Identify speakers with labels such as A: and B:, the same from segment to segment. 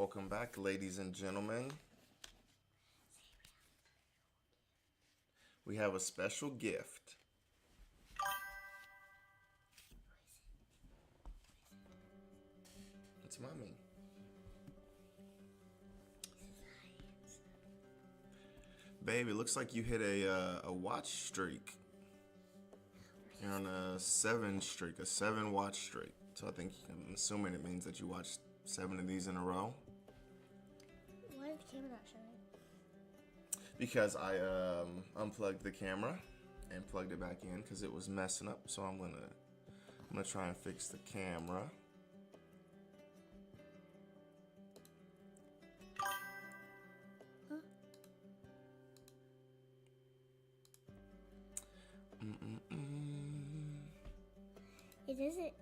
A: Welcome back, ladies and gentlemen. We have a special gift. It's mommy. Babe, it looks like you hit a watch streak. You're on a 7 streak, a 7 watch streak. So I'm assuming it means that you watched 7 of these in a row.
B: Why is the camera not showing?
A: Because I unplugged the camera and plugged it back in because it was messing up. So I'm gonna try and fix the camera.
B: Huh? It doesn't.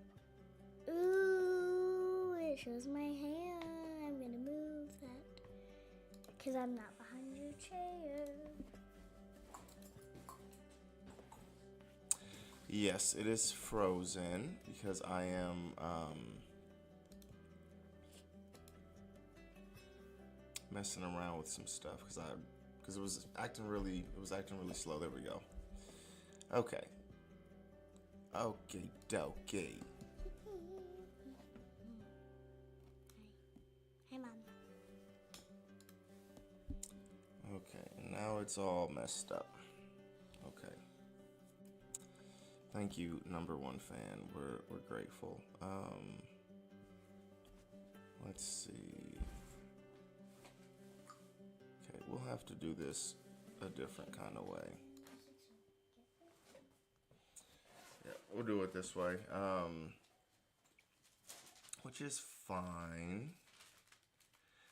B: Ooh, it shows my hand. I'm gonna move that because I'm not behind your chair.
A: Yes, it is frozen because I am messing around with some stuff because it was acting really slow. There we go. Okay. Okay, dokie.
B: Hey, Mom.
A: Okay, now it's all messed up. Okay. Thank you, number 1 fan. We're grateful. Let's see. Okay, we'll have to do this a different kind of way. Yeah, we'll do it this way. Which is fine.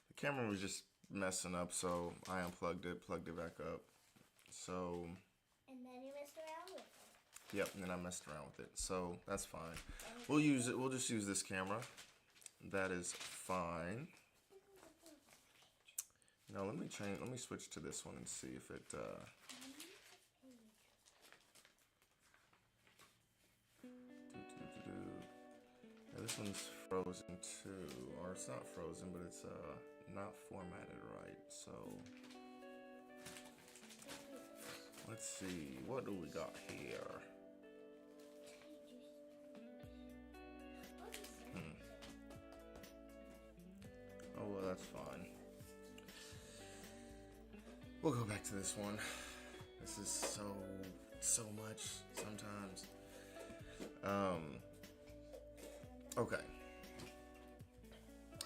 A: The camera was just messing up, so I unplugged it, plugged it back up. So.
B: And then you messed around with it.
A: Yep, and then I messed around with it, so that's fine. We'll use it. We'll just use this camera. That is fine. Now let me change. Let me switch to this one and see if it. Yeah, this one's frozen too, or it's not frozen, but it's not formatted right. So let's see. What do we got here? Oh, well, that's fine. We'll go back to this one. This is so much sometimes. Okay.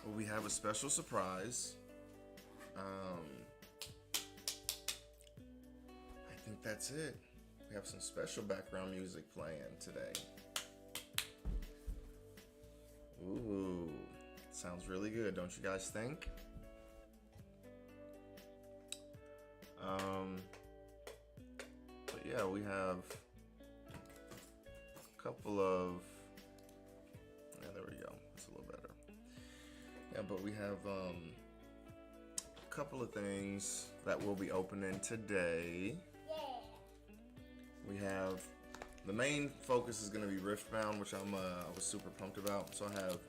A: Well, we have a special surprise. I think that's it. We have some special background music playing today. Ooh. Sounds really good, don't you guys think? But yeah, we have a couple of. Yeah, there we go. That's a little better. Yeah, but we have a couple of things that we'll be opening today.
B: Yeah.
A: We have the main focus is going to be RIFTBOUND, which I was super pumped about. So I have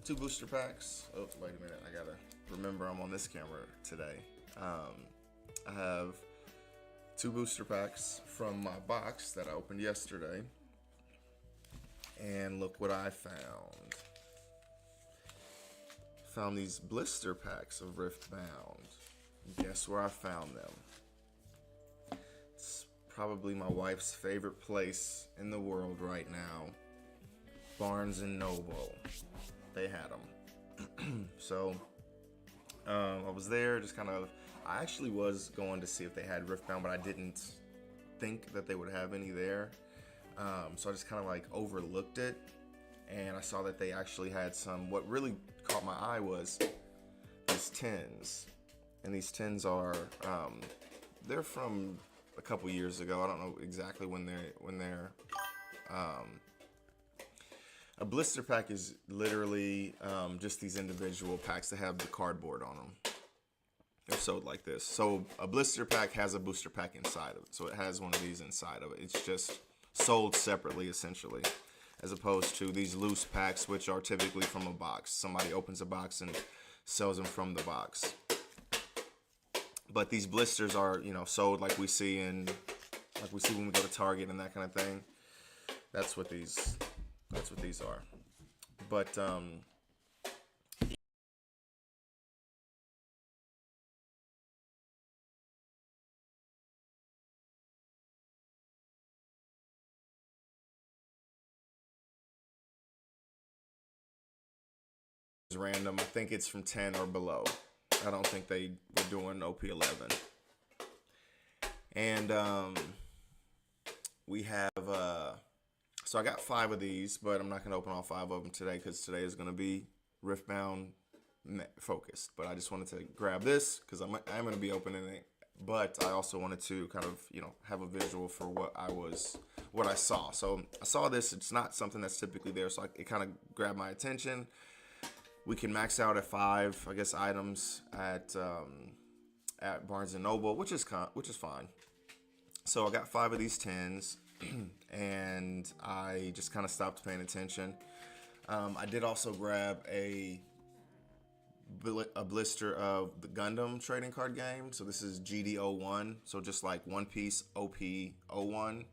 A: 2 booster packs. Oh, wait a minute. I gotta remember I'm on this camera today. I have 2 booster packs from my box that I opened yesterday. And look what I found. Found these blister packs of RIFTBOUND. Guess where I found them? It's probably my wife's favorite place in the world right now. Barnes & Noble. They had them. So I was there just kind of. I actually was going to see if they had RIFTBOUND, but I didn't think that they would have any there. So I just kind of like overlooked it, and I saw that they actually had some. What really caught my eye was these tins, and these tins are they're from a couple years ago. I don't know exactly when they're. A blister pack is literally just these individual packs that have the cardboard on them. They're sold like this. So a blister pack has a booster pack inside of it. So it has one of these inside of it. It's just sold separately, essentially, as opposed to these loose packs, which are typically from a box. Somebody opens a box and sells them from the box. But these blisters are, you know, sold like we see when we go to Target and that kind of thing. That's what these are. But it's random. I think it's from 10 or below. I don't think they were doing OP11. And we have so I got 5 of these, but I'm not going to open all 5 of them today because today is going to be RIFTBOUND focused. But I just wanted to grab this because I'm going to be opening it. But I also wanted to kind of, you know, have a visual for what I saw. So I saw this. It's not something that's typically there, so it kind of grabbed my attention. We can max out at 5, I guess, items at Barnes and Noble, which is fine. So I got 5 of these tins, and I just kind of stopped paying attention. I did also grab a blister of the Gundam trading card game. So this is GD01, so just like One Piece OP01.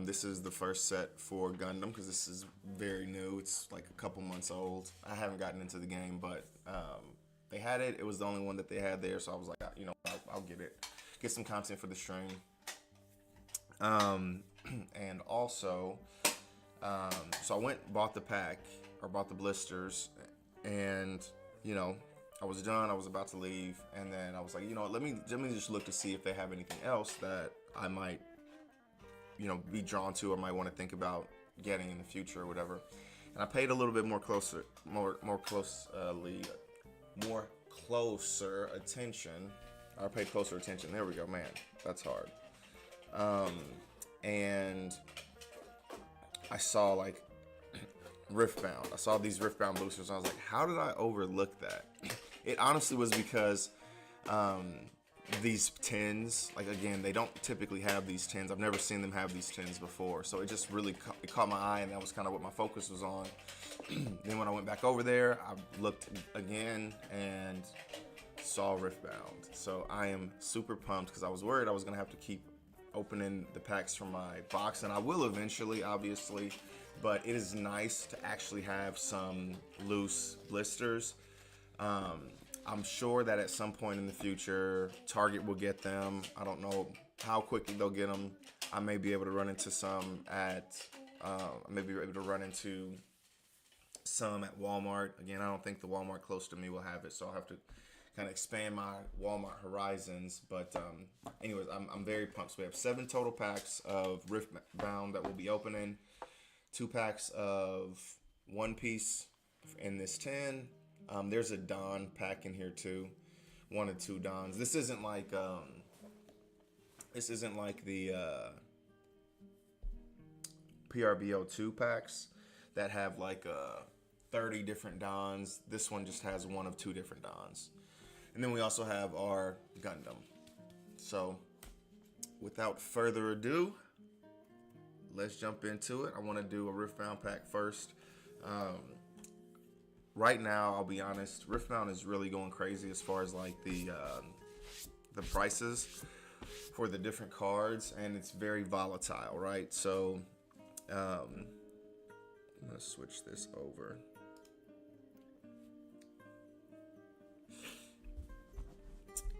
A: This is the first set for Gundam because this is very new. It's like a couple months old. I haven't gotten into the game, but they had it. It was the only one that they had there, so I was like, you know, I'll get it. Get some content for the stream. And also, so I went and bought the pack, or bought the blisters, and, you know, I was done. I was about to leave, and then I was like, you know what, let me just look to see if they have anything else that I might, you know, be drawn to or might want to think about getting in the future or whatever. And I paid a little bit more closer attention. I paid closer attention. There we go, man. That's hard. And I saw like RIFTBOUND. I saw these RIFTBOUND boosters. And I was like, how did I overlook that? It honestly was because these tins, like, again, they don't typically have these tins. I've never seen them have these tins before, so it just really caught my eye, and that was kind of what my focus was on. Then when I went back over there, I looked again and saw RIFTBOUND. So I am super pumped because I was worried I was gonna have to keep opening the packs from my box, and I will eventually, obviously, but it is nice to actually have some loose blisters. I'm sure that at some point in the future, Target will get them. I don't know how quickly they'll get them. I may be able to run into some at Walmart. Again, I don't think the Walmart close to me will have it, so I'll have to kind of expand my Walmart horizons. But anyways, I'm very pumped. So we have 7 total packs of RIFTBOUND that we'll be opening. 2 packs of One Piece in this tin. There's a Don pack in here too, 1 or 2 Dons. This isn't like the PRBO2 packs that have like 30 different Dons. This one just has 1 of 2 different Dons. And then we also have our Gundam. So without further ado, let's jump into it. I want to do a RIFTBOUND pack first. Right now, I'll be honest, RIFTBOUND is really going crazy as far as like the prices for the different cards, and it's very volatile, right? So I'm gonna switch this over.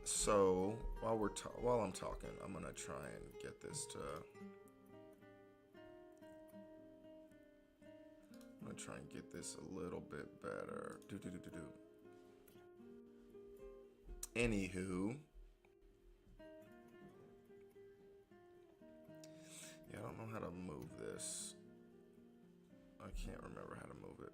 A: So while I'm talking, I'm gonna try and get this to. I'm gonna try and get this a little bit better. Anywho, yeah, I don't know how to move this. I can't remember how to move it.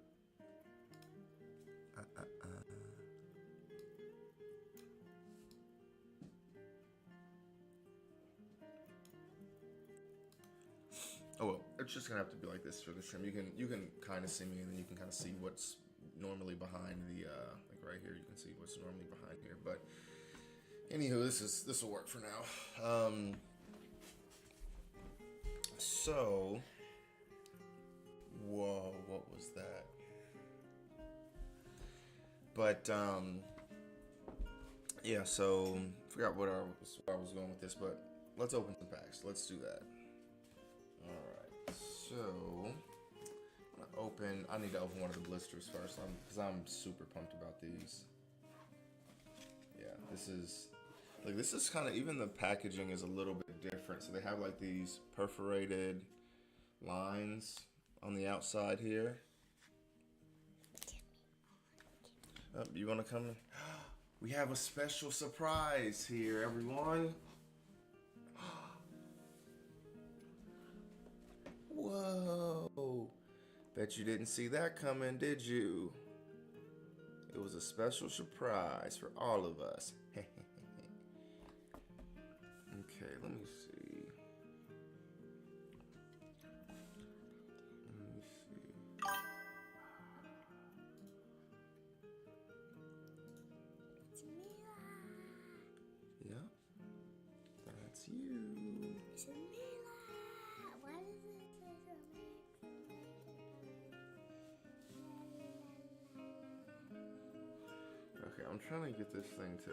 A: Oh well, it's just gonna have to be like this for the stream. You can kind of see me, and then you can kind of see what's normally behind the like right here. You can see what's normally behind here. But anywho, this will work for now. So, whoa, what was that? But yeah. So forgot where I was going with this, but let's open some packs. Let's do that. All right. So I need to open one of the blisters first, because I'm super pumped about these. Yeah, this is kind of, even the packaging is a little bit different. So they have like these perforated lines on the outside here. Oh, you want to come in? We have a special surprise here, everyone. Whoa. Bet you didn't see that coming, did you? It was a special surprise for all of us. Okay, let me see.
B: It's Mila.
A: Yep, that's you.
B: It's Mila. Why does it say so?
A: Okay, I'm trying to get this thing to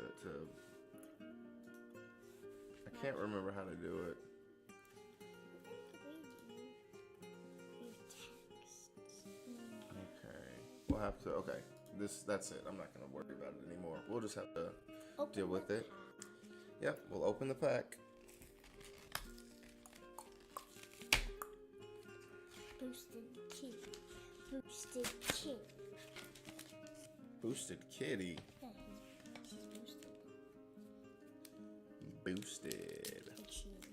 A: I can't remember how to do it. Okay, we'll have to. Okay, that's it. I'm not gonna worry about it anymore. We'll just have to deal with it. Yep, we'll open the pack.
B: Boosted kitty. Boosted kitty.
A: Boosted kitty.
B: Yeah, she's boosted.
A: Boosted.
B: Like she is.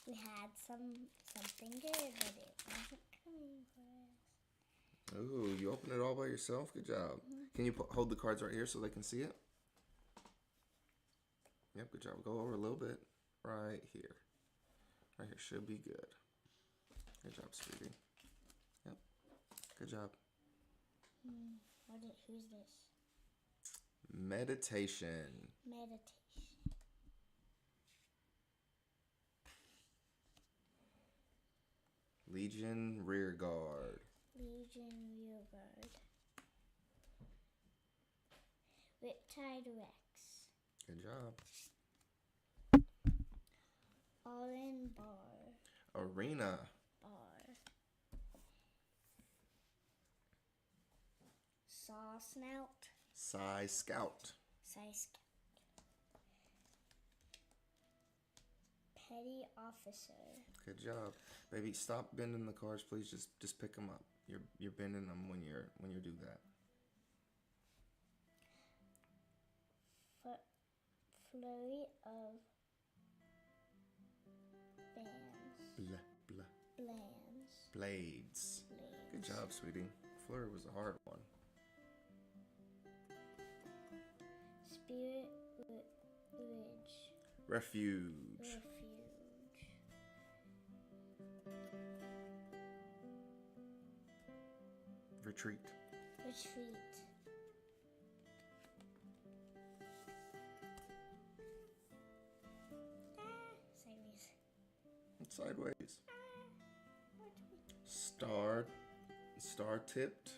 B: We had something good, but it wasn't coming for us.
A: Ooh, you opened it all by yourself. Good job. Can you hold the cards right here so they can see it? Yep, good job. Go over a little bit. Right here. Right here should be good. Good job, sweetie. Yep. Good job.
B: Who's this?
A: Meditation.
B: Meditation.
A: Legion Rearguard.
B: Legion Rearguard. Riptide Rex.
A: Good job.
B: All-in Bar.
A: Arena.
B: Bar. Saw Snout.
A: Psy Scout.
B: Scout. Petty Officer.
A: Good job. Baby, stop bending the cards, please. Just pick them up. You're bending them when you do that.
B: Flurry of Bands.
A: Blah, blah.
B: Blands.
A: Blades. Good job, sweetie. Flurry was a hard one.
B: Spirit Ridge.
A: Refuge.
B: Refuge.
A: Retreat.
B: Retreat.
A: Sideways. Sideways. Star tipped.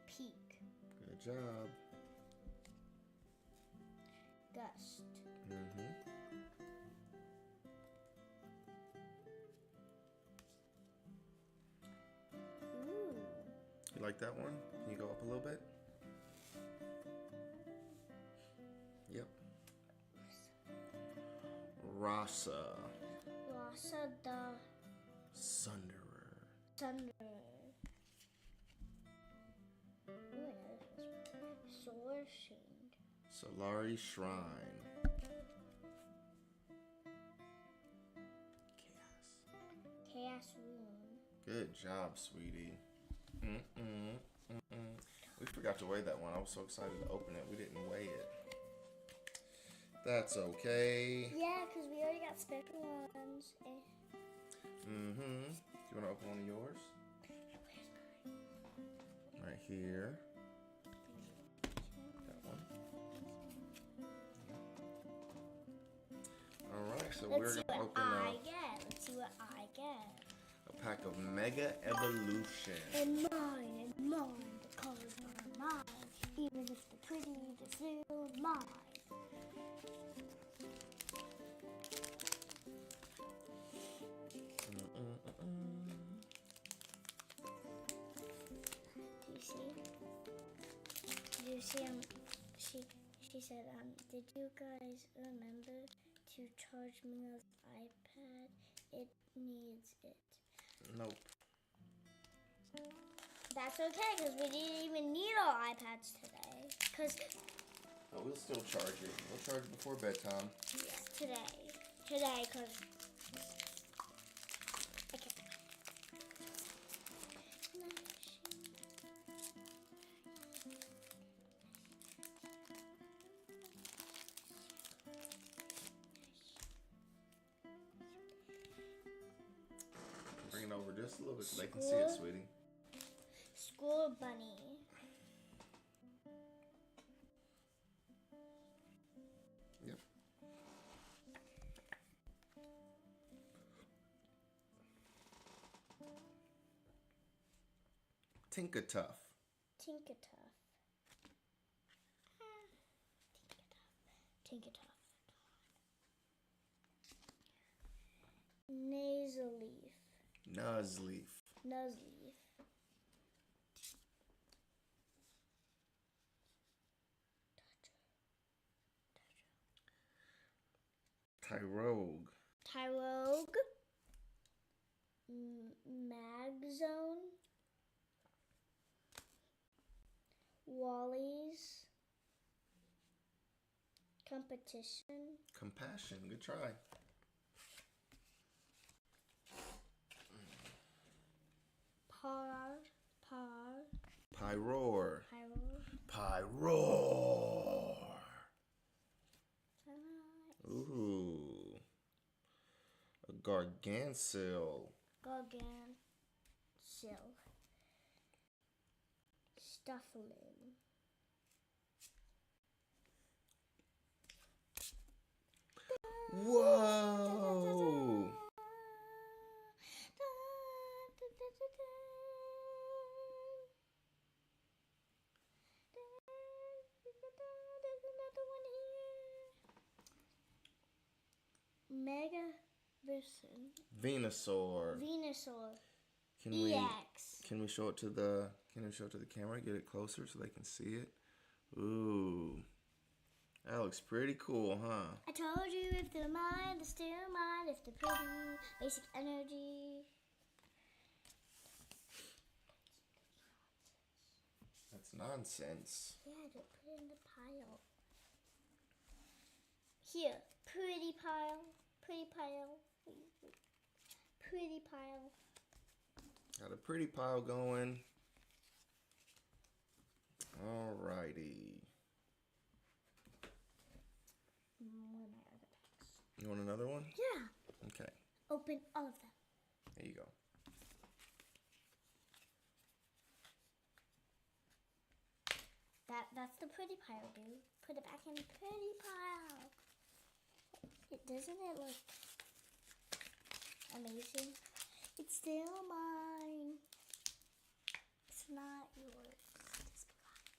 B: Peak.
A: Good job.
B: Gust. Ooh.
A: You like that one? Can you go up a little bit? Yep. Rasa.
B: Rasa the
A: Sunderer.
B: Thunder. Ooh, another Solar Shade.
A: Solari Shrine.
B: Chaos Rune.
A: Good job, sweetie. We forgot to weigh that one. I was so excited to open it. We didn't weigh it. That's okay.
B: Yeah, because we already got special ones.
A: Do you want to open one of yours? Right here. pack, so
B: Let's
A: we're
B: see
A: gonna
B: what
A: open
B: I get. Let's see what I get.
A: a pack of Mega Evolution.
B: And mine, the colors are mine. Even if they're pretty, they're still mine. Do you see? Do you see? She said, did you guys remember to charge Mia's iPad? It needs it.
A: Nope.
B: That's okay, because we didn't even need our iPads today. Because,
A: But we'll still charge it. We'll charge it before bedtime.
B: yes, today, because, okay.
A: Bring it over just a little bit so they can see it, sweetie.
B: School bunny.
A: Yep. Tinkertuff.
B: Tinkertuff. Tinkertuff. Nasal leaf.
A: Nuzleaf.
B: Nuzleaf.
A: Tyrogue.
B: Tyrogue. Magzone. Wally's. Competition.
A: Compassion. Good try.
B: Pyroar.
A: Pyroar.
B: Pyroar.
A: Pyroar. Ooh. A gargansil.
B: Gargansil. Stuffling.
A: Whoa.
B: Mega Version.
A: Venusaur.
B: Venusaur.
A: Can
B: EX.
A: we show it to the camera? Get it closer so they can see it. Ooh. That looks pretty cool, huh?
B: I told you if they're mine, they're still mine. If they're pretty, basic energy.
A: That's nonsense.
B: Yeah, to put in the pile. Here, pretty pile. Pretty pile. Pretty pile.
A: Got a pretty pile going. Alrighty.
B: Where are my other packs?
A: You want another one?
B: Yeah.
A: Okay.
B: Open all of them.
A: There you go.
B: That's the pretty pile, dude. Put it back in the pretty pile. Doesn't it look amazing? It's still mine. It's not yours. Just be quiet.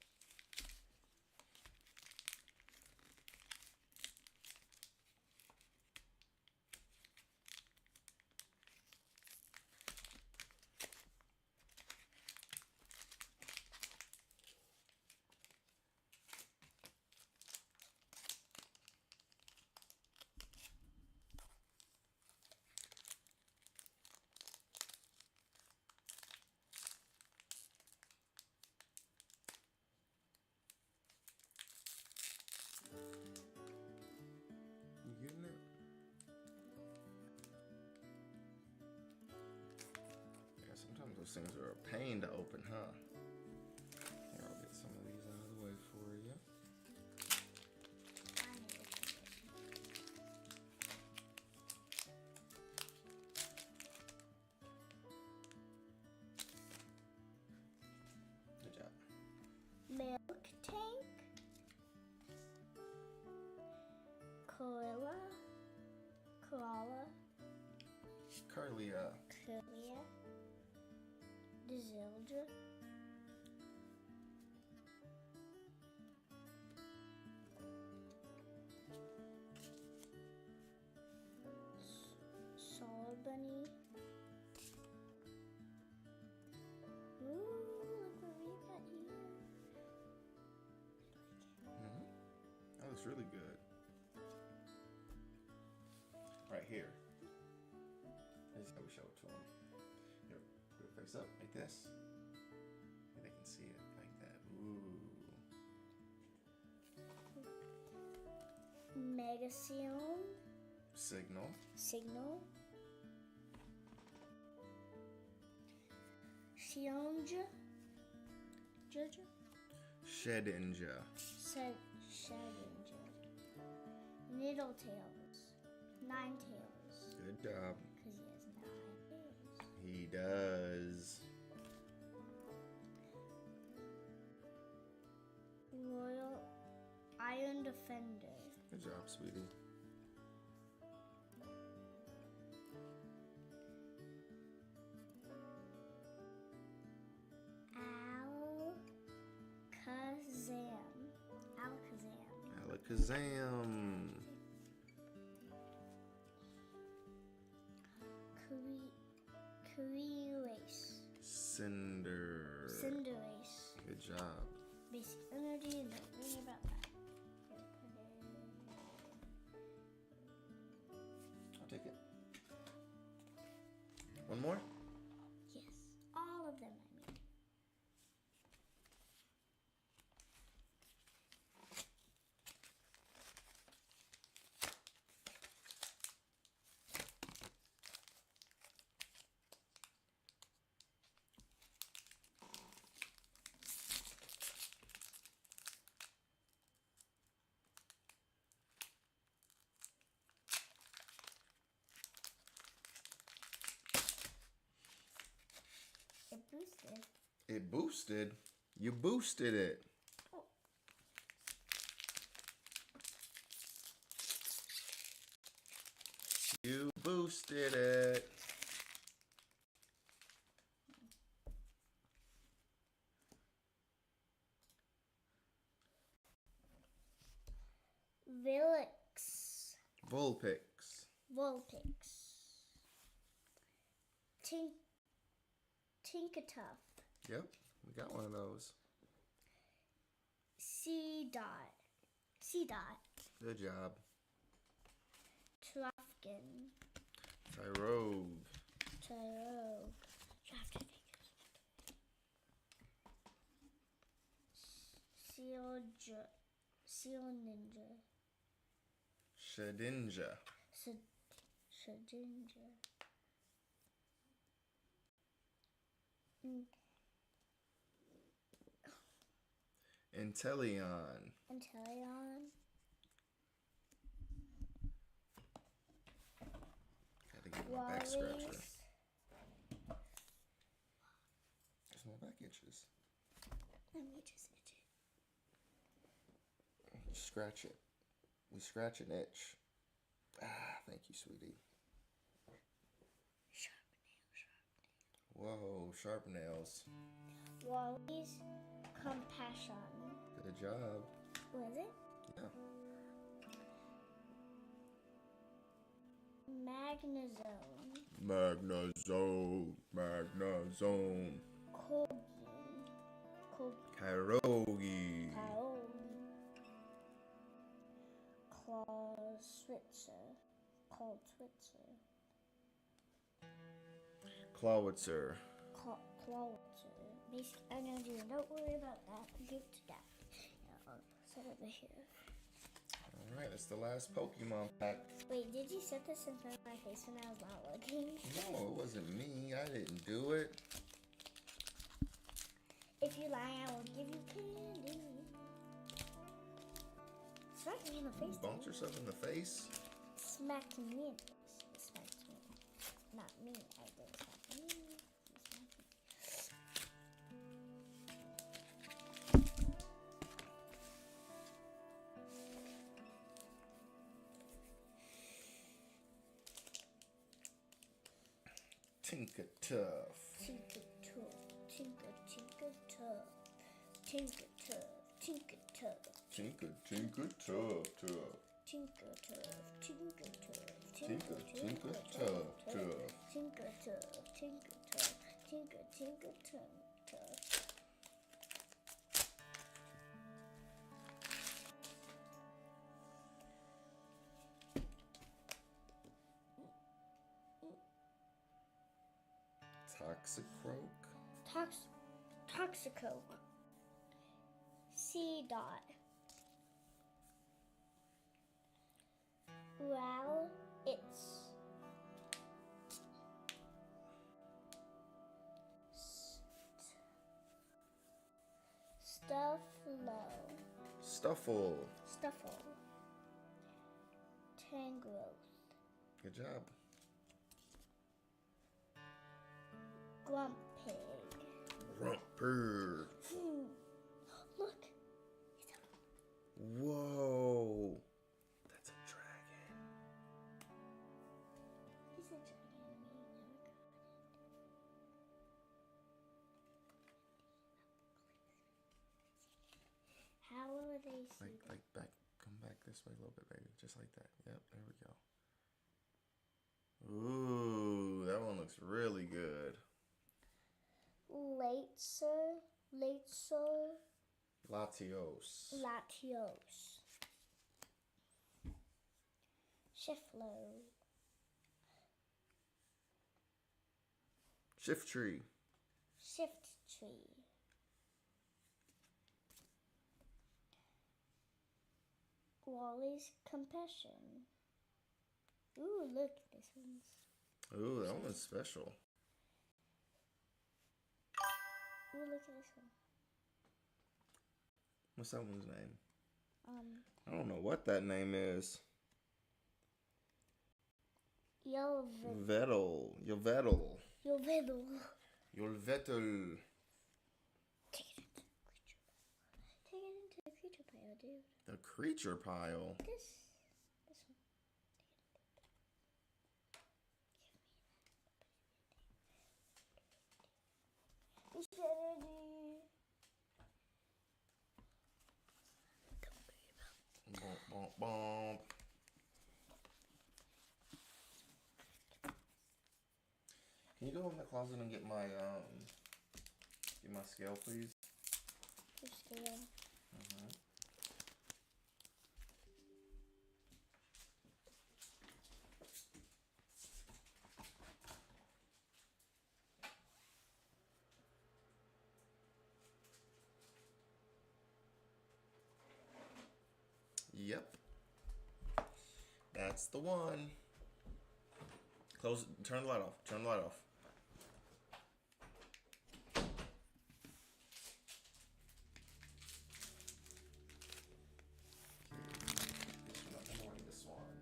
A: You getting it? Yeah, sometimes those things are a pain to open, huh? Here, I'll get some of these out of the way for you. Good job.
B: Milk tank.
A: Curlia.
B: Curlia. Dezildra. Solar Bunny. Ooh, look what we got here.
A: That looks really good. Right here. This is how we show it to them. Here, put it face up like this. And they can see it like that. Ooh.
B: Megacion.
A: Signal.
B: Signal. Shionja. Jojo.
A: Shedinja.
B: Shedinja. Nidletails. Ninetails.
A: Good job.
B: Because he has 9 tails.
A: He does.
B: Royal Iron Defender.
A: Good job, sweetie. Alakazam.
B: Cinderace. Cinderace.
A: Good job.
B: Basic energy, and don't worry about that.
A: I'll take it. One more?
B: Yes. All of them, I mean. It boosted.
A: It boosted? You boosted it.
B: Oh.
A: You boosted it. Vulpix.
B: Tinkertuff.
A: Yep, we got one of those.
B: C-Dot.
A: Good job.
B: Trufkin.
A: Tyrogue.
B: Seal Ninja.
A: Shedinja.
B: Shedinja.
A: Inteleon. Gotta get my back scratcher. There's my back itches.
B: Let me just itch it.
A: Scratch it. We scratch an itch. Ah, thank you, sweetie. Whoa, sharp nails.
B: Wally's Compassion.
A: Good job.
B: Was it?
A: Yeah. Magnazone. Kyrogi. Clawitzer.
B: Basic energy. Don't worry about that. Give it to Dad. Yeah, I'll set it over here.
A: Alright, that's the last Pokemon pack.
B: Wait, did you set this in front of my face when I was not looking?
A: No, it wasn't me. I didn't do it.
B: If you lie, I will give you candy. Smack me in the face.
A: Bumped yourself in the face?
B: Smacked me in the face. Smacked me. Not me. I did smack me.
A: Tinker Tough.
B: Tinker tough, tinker, tinker tough. Tinker tough, tinker tough.
A: Tinker, tinker, tough, tough.
B: Tinker tough, tinker tough.
A: Tinker, tinker, tough, tough.
B: Tinker tough, tinker tough. Tinker, tinker, tough.
A: Toxicroak.
B: Toxicoke. C dot. Well, it's
A: Stuffle.
B: Stuffle. Tangrowth.
A: Good job.
B: Grumpig.
A: Rumper.
B: Look.
A: Whoa. That's a dragon.
B: He's a dragon. How will they see
A: Like back. Come back this way a little bit, baby. Just like that. Yep, there we go. Ooh, that one looks really good.
B: Later.
A: Latios.
B: Latios. Shiflo.
A: Shift tree.
B: Shift tree. Wally's compassion. Ooh, look, this one's.
A: Ooh, that one's special.
B: Ooh, look at this one.
A: What's that one's name? I don't know what that name is.
B: Yolvettle.
A: Yolvettle.
B: Yolvettle.
A: Yolvettle.
B: Take it into the creature pile, dude.
A: The creature pile.
B: This one. Strategy.
A: Bump, bump, bump. Can you go in the closet and get my scale, please?
B: Your scale.
A: Yep. That's the one. Close it. Turn the light off. Turn the light off. This one.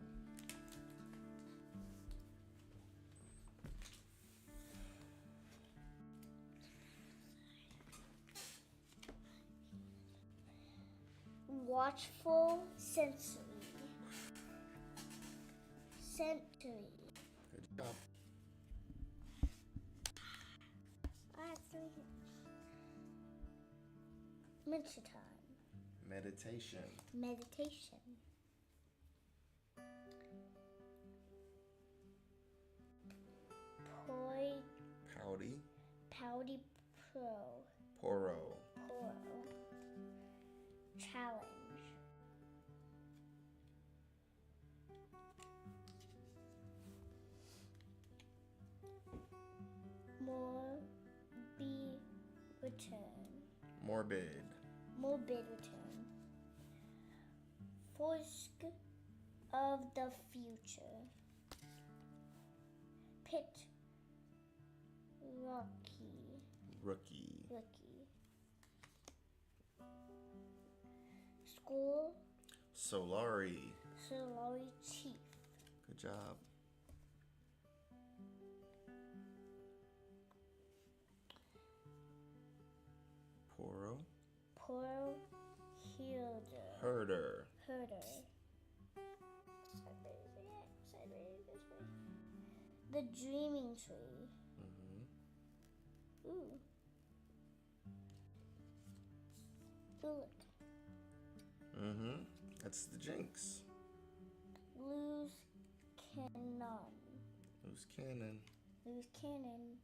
B: Watchful sensory.
A: Good job.
B: Mental time.
A: Meditation.
B: Pouty
A: Poro.
B: Challenge. Morbid return. Forsk of the future. Pit. Rookie. School.
A: Solari.
B: Chief.
A: Good job. Poro. Herder.
B: The dreaming tree. Look.
A: Mm-hmm. That's the Jinx.
B: Lose cannon.
A: Loose cannon.
B: Loose cannon.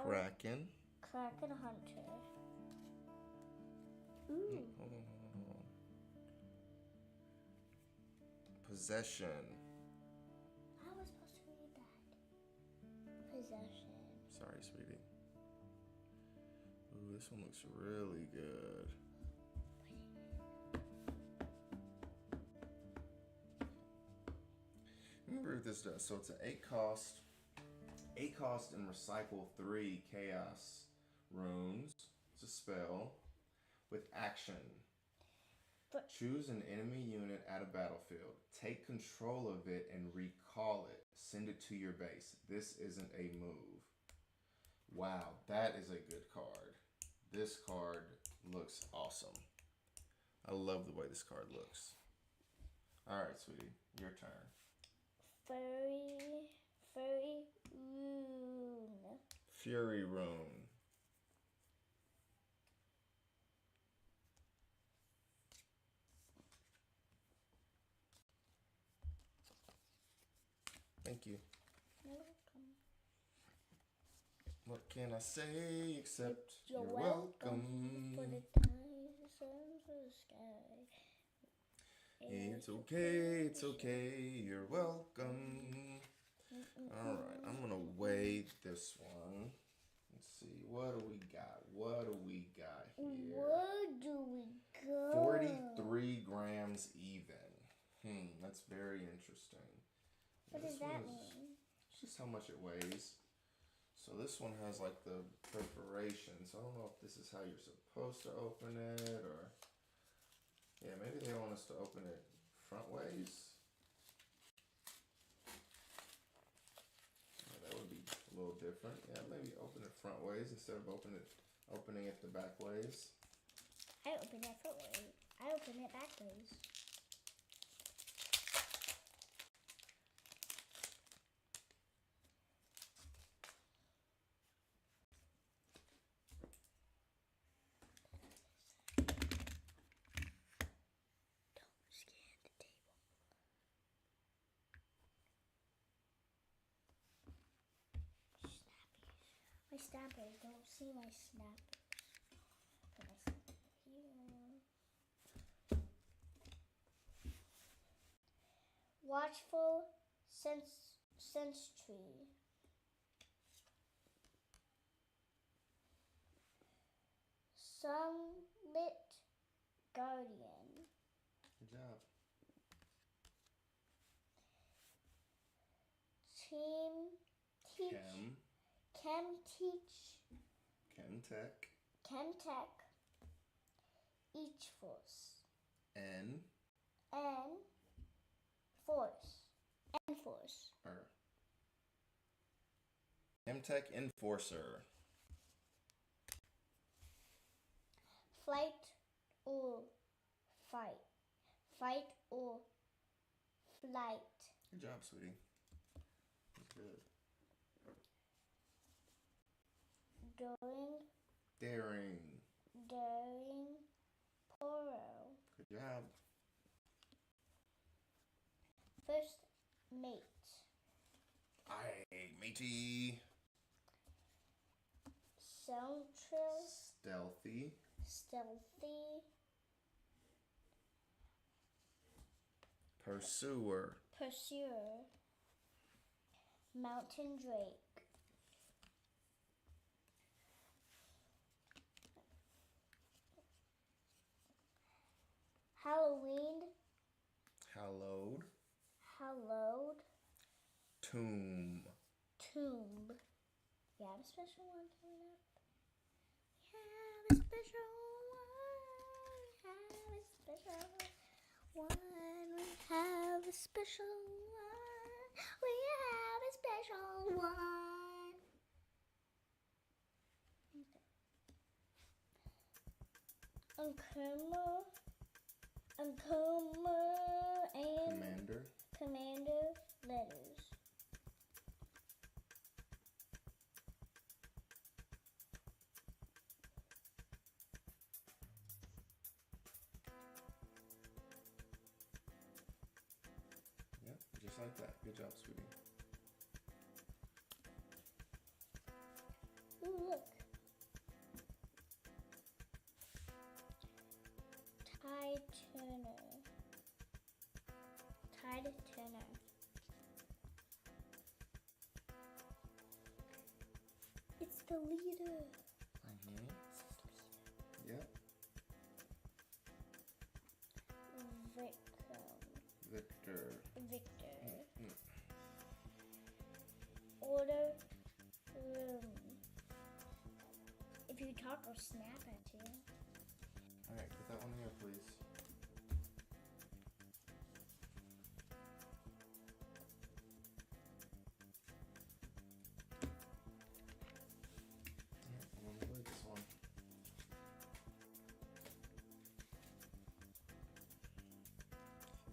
A: Kraken.
B: Kraken hunter. Ooh.
A: Hold on. Possession.
B: How was I supposed to read that? Possession.
A: Sorry, sweetie. Ooh, this one looks really good. Remember what this does. So it's an 8 cost and recycle 3 chaos runes. It's a spell with action. Choose an enemy unit at a battlefield. Take control of it and recall it. Send it to your base. This isn't a move. Wow, that is a good card. This card looks awesome. I love the way this card looks. Alright, sweetie, your turn.
B: Furry rune.
A: Fury rune. Thank you.
B: You're welcome.
A: What can I say except
B: You're
A: welcome.
B: For the time, sun for the sky.
A: It's okay, you're welcome. Alright, I'm gonna weigh this one. Let's see, what do we got? What do we got here?
B: Where do we go?
A: 43 grams even. That's very interesting.
B: What does that mean?
A: It's just how much it weighs. So this one has like the perforation. So I don't know if this is how you're supposed to open it, or yeah, maybe they want us to open it front ways. That would be a little different. Yeah, maybe open it front ways instead of opening it the back ways.
B: I open it front way. I open it back ways. My snappers, don't see my snappers. Put my snapper here. Watchful sentry. Sunlit guardian.
A: Good job.
B: Chemtech. Each force.
A: N.
B: Force.
A: Chemtech Enforcer.
B: Flight or fight. Fight or flight.
A: Good job, sweetie. That's good. Daring.
B: Poro.
A: Good job.
B: First mate.
A: Aye, matey.
B: Stealthy.
A: Pursuer.
B: Mountain drake. Hallowed.
A: Tomb.
B: We have a special one coming up. We have a special one. We have a special one.
A: Commander.
B: Commander letters.
A: like that. Good job, sweetie.
B: Ooh, look. Tide Turner. Tide Turner. It's the leader.
A: Yep. Victor.
B: Order room. If you talk, I'll snap at you.
A: Alright, put that one here, please. Alright, I'm gonna play this one.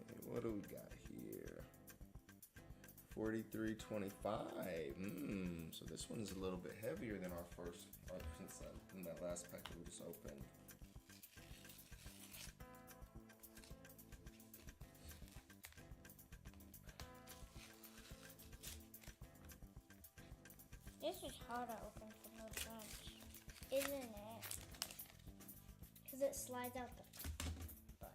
A: Okay, what do we got here? 43.25. So this one's a little bit heavier than our first, than that last pack that we just opened.
B: This is hard to open for no French, isn't it? Because it slides out the butt.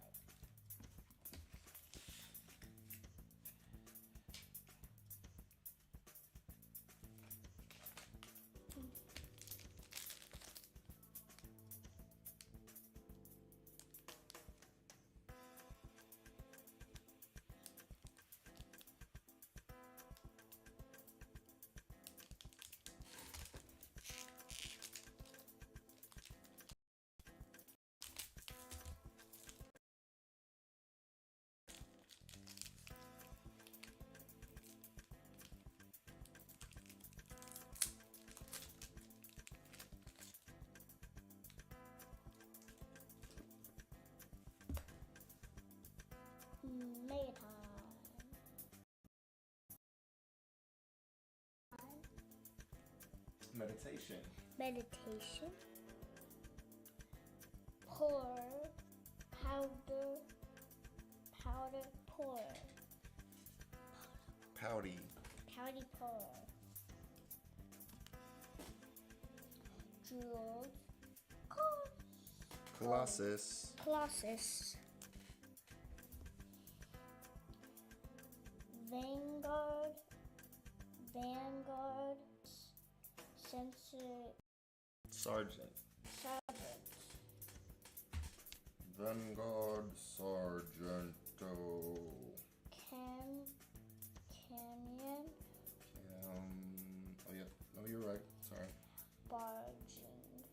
A: Meditation.
B: Meditation. Pour. Powder. Pour.
A: Pouty.
B: Pouty pour. Jewels.
A: Colossus.
B: Vanguard.
A: Sergeant. Vanguard Sargento.
B: Canyon.
A: Oh yeah. No, you're right. Sorry.
B: Barging.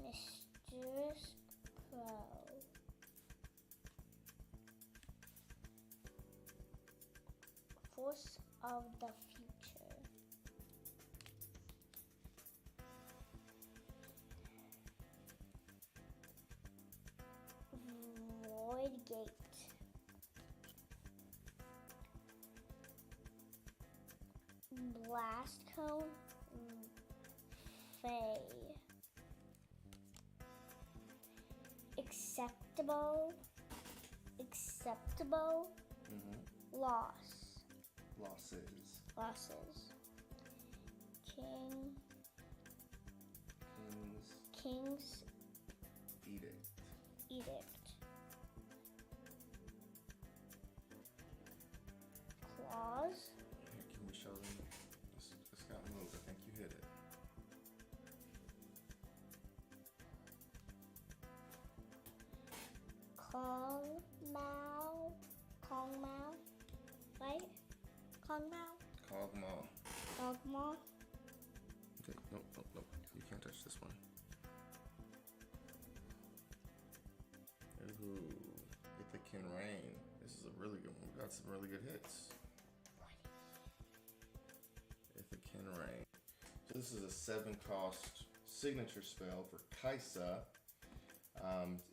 B: Mysterious Crow. Force of the future. Void Gate. Blast Cone. Faye. Acceptable. Losses. King's Edict. Claws.
A: Here, can we show them? This got moved. I think you hit it.
B: Kong Mao. Right?
A: Kog'Maw.
B: Dogma.
A: Okay, nope. You can't touch this one. Ooh, Ithacan Rain. This is a really good one. We got some really good hits. Ithacan Rain. So this is a 7-cost signature spell for Kaisa.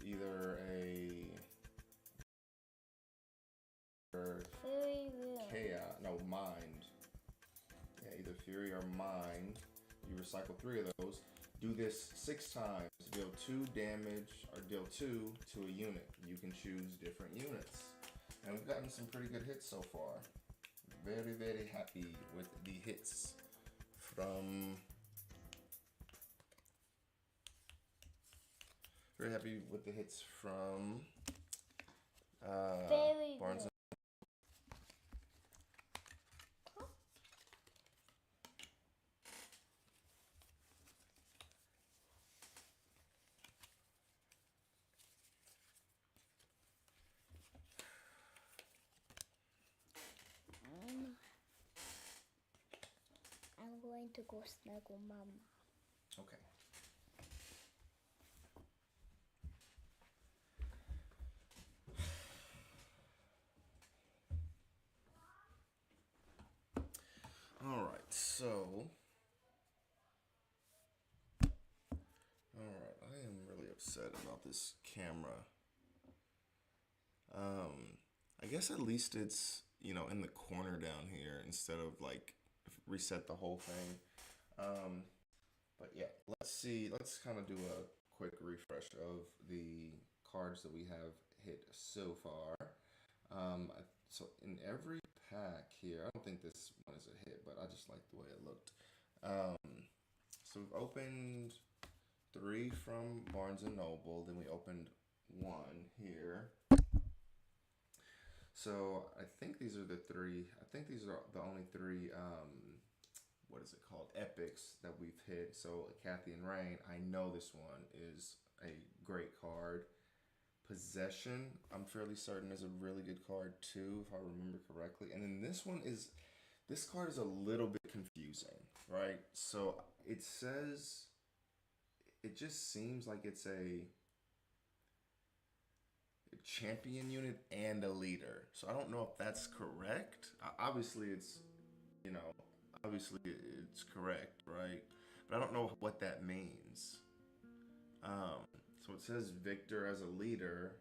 A: Either a
B: Fury Room.
A: Chaos, no, Mind. Yeah, either Fury or Mind. You recycle 3 of those. Do this 6 times. Deal 2 damage, or deal 2 to a unit. You can choose different units. And we've gotten some pretty good hits so far. Very, very happy with the hits from... Very happy with the hits from
B: Very
A: Barnes
B: good. I'm going to go snuggle Mama.
A: Okay. Alright, so... Alright, I am really upset about this camera. I guess at least it's, you know, in the corner down here instead of like reset the whole thing. But yeah, let's see. Let's kind of do a quick refresh of the cards that we have hit so far. So in every pack here, I don't think this one is a hit, but I just like the way it looked. So we've opened 3 from Barnes and Noble, then we opened 1 here. So I think these are the 3. I think these are the only 3. What is it called? Epics that we've hit. So Kathy and Rain. I know this one is a great card. Possession, I'm fairly certain is a really good card too, if I remember correctly. And then this card is a little bit confusing, right? So it says, it just seems like it's a champion unit and a leader. So I don't know if that's correct. Obviously it's, you know, obviously it's correct, right? But I don't know what that means. So it says Victor as a leader,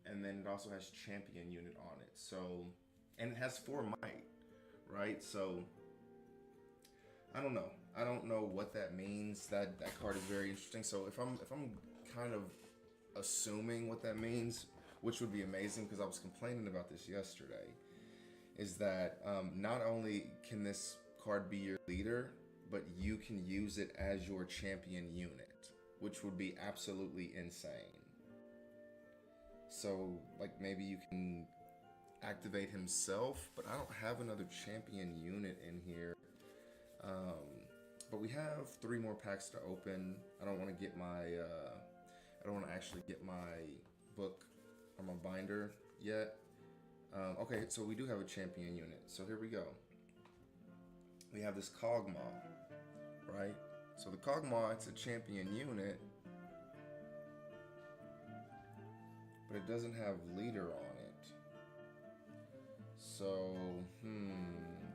A: and then it also has champion unit on it. So, and it has 4 might, right? So I don't know. I don't know what that means. That card is very interesting. So if I'm kind of assuming what that means, which would be amazing because I was complaining about this yesterday, is that not only can this card be your leader, but you can use it as your champion unit, which would be absolutely insane. So like maybe you can activate himself, but I don't have another champion unit in here. But we have 3 more packs to open. I don't want to get my I don't want to actually get my book or my binder yet. Okay, so we do have a champion unit. So here we go. We have this Kog'Maw, right? So the Kog'Maw, it's a champion unit, but it doesn't have leader on it. So,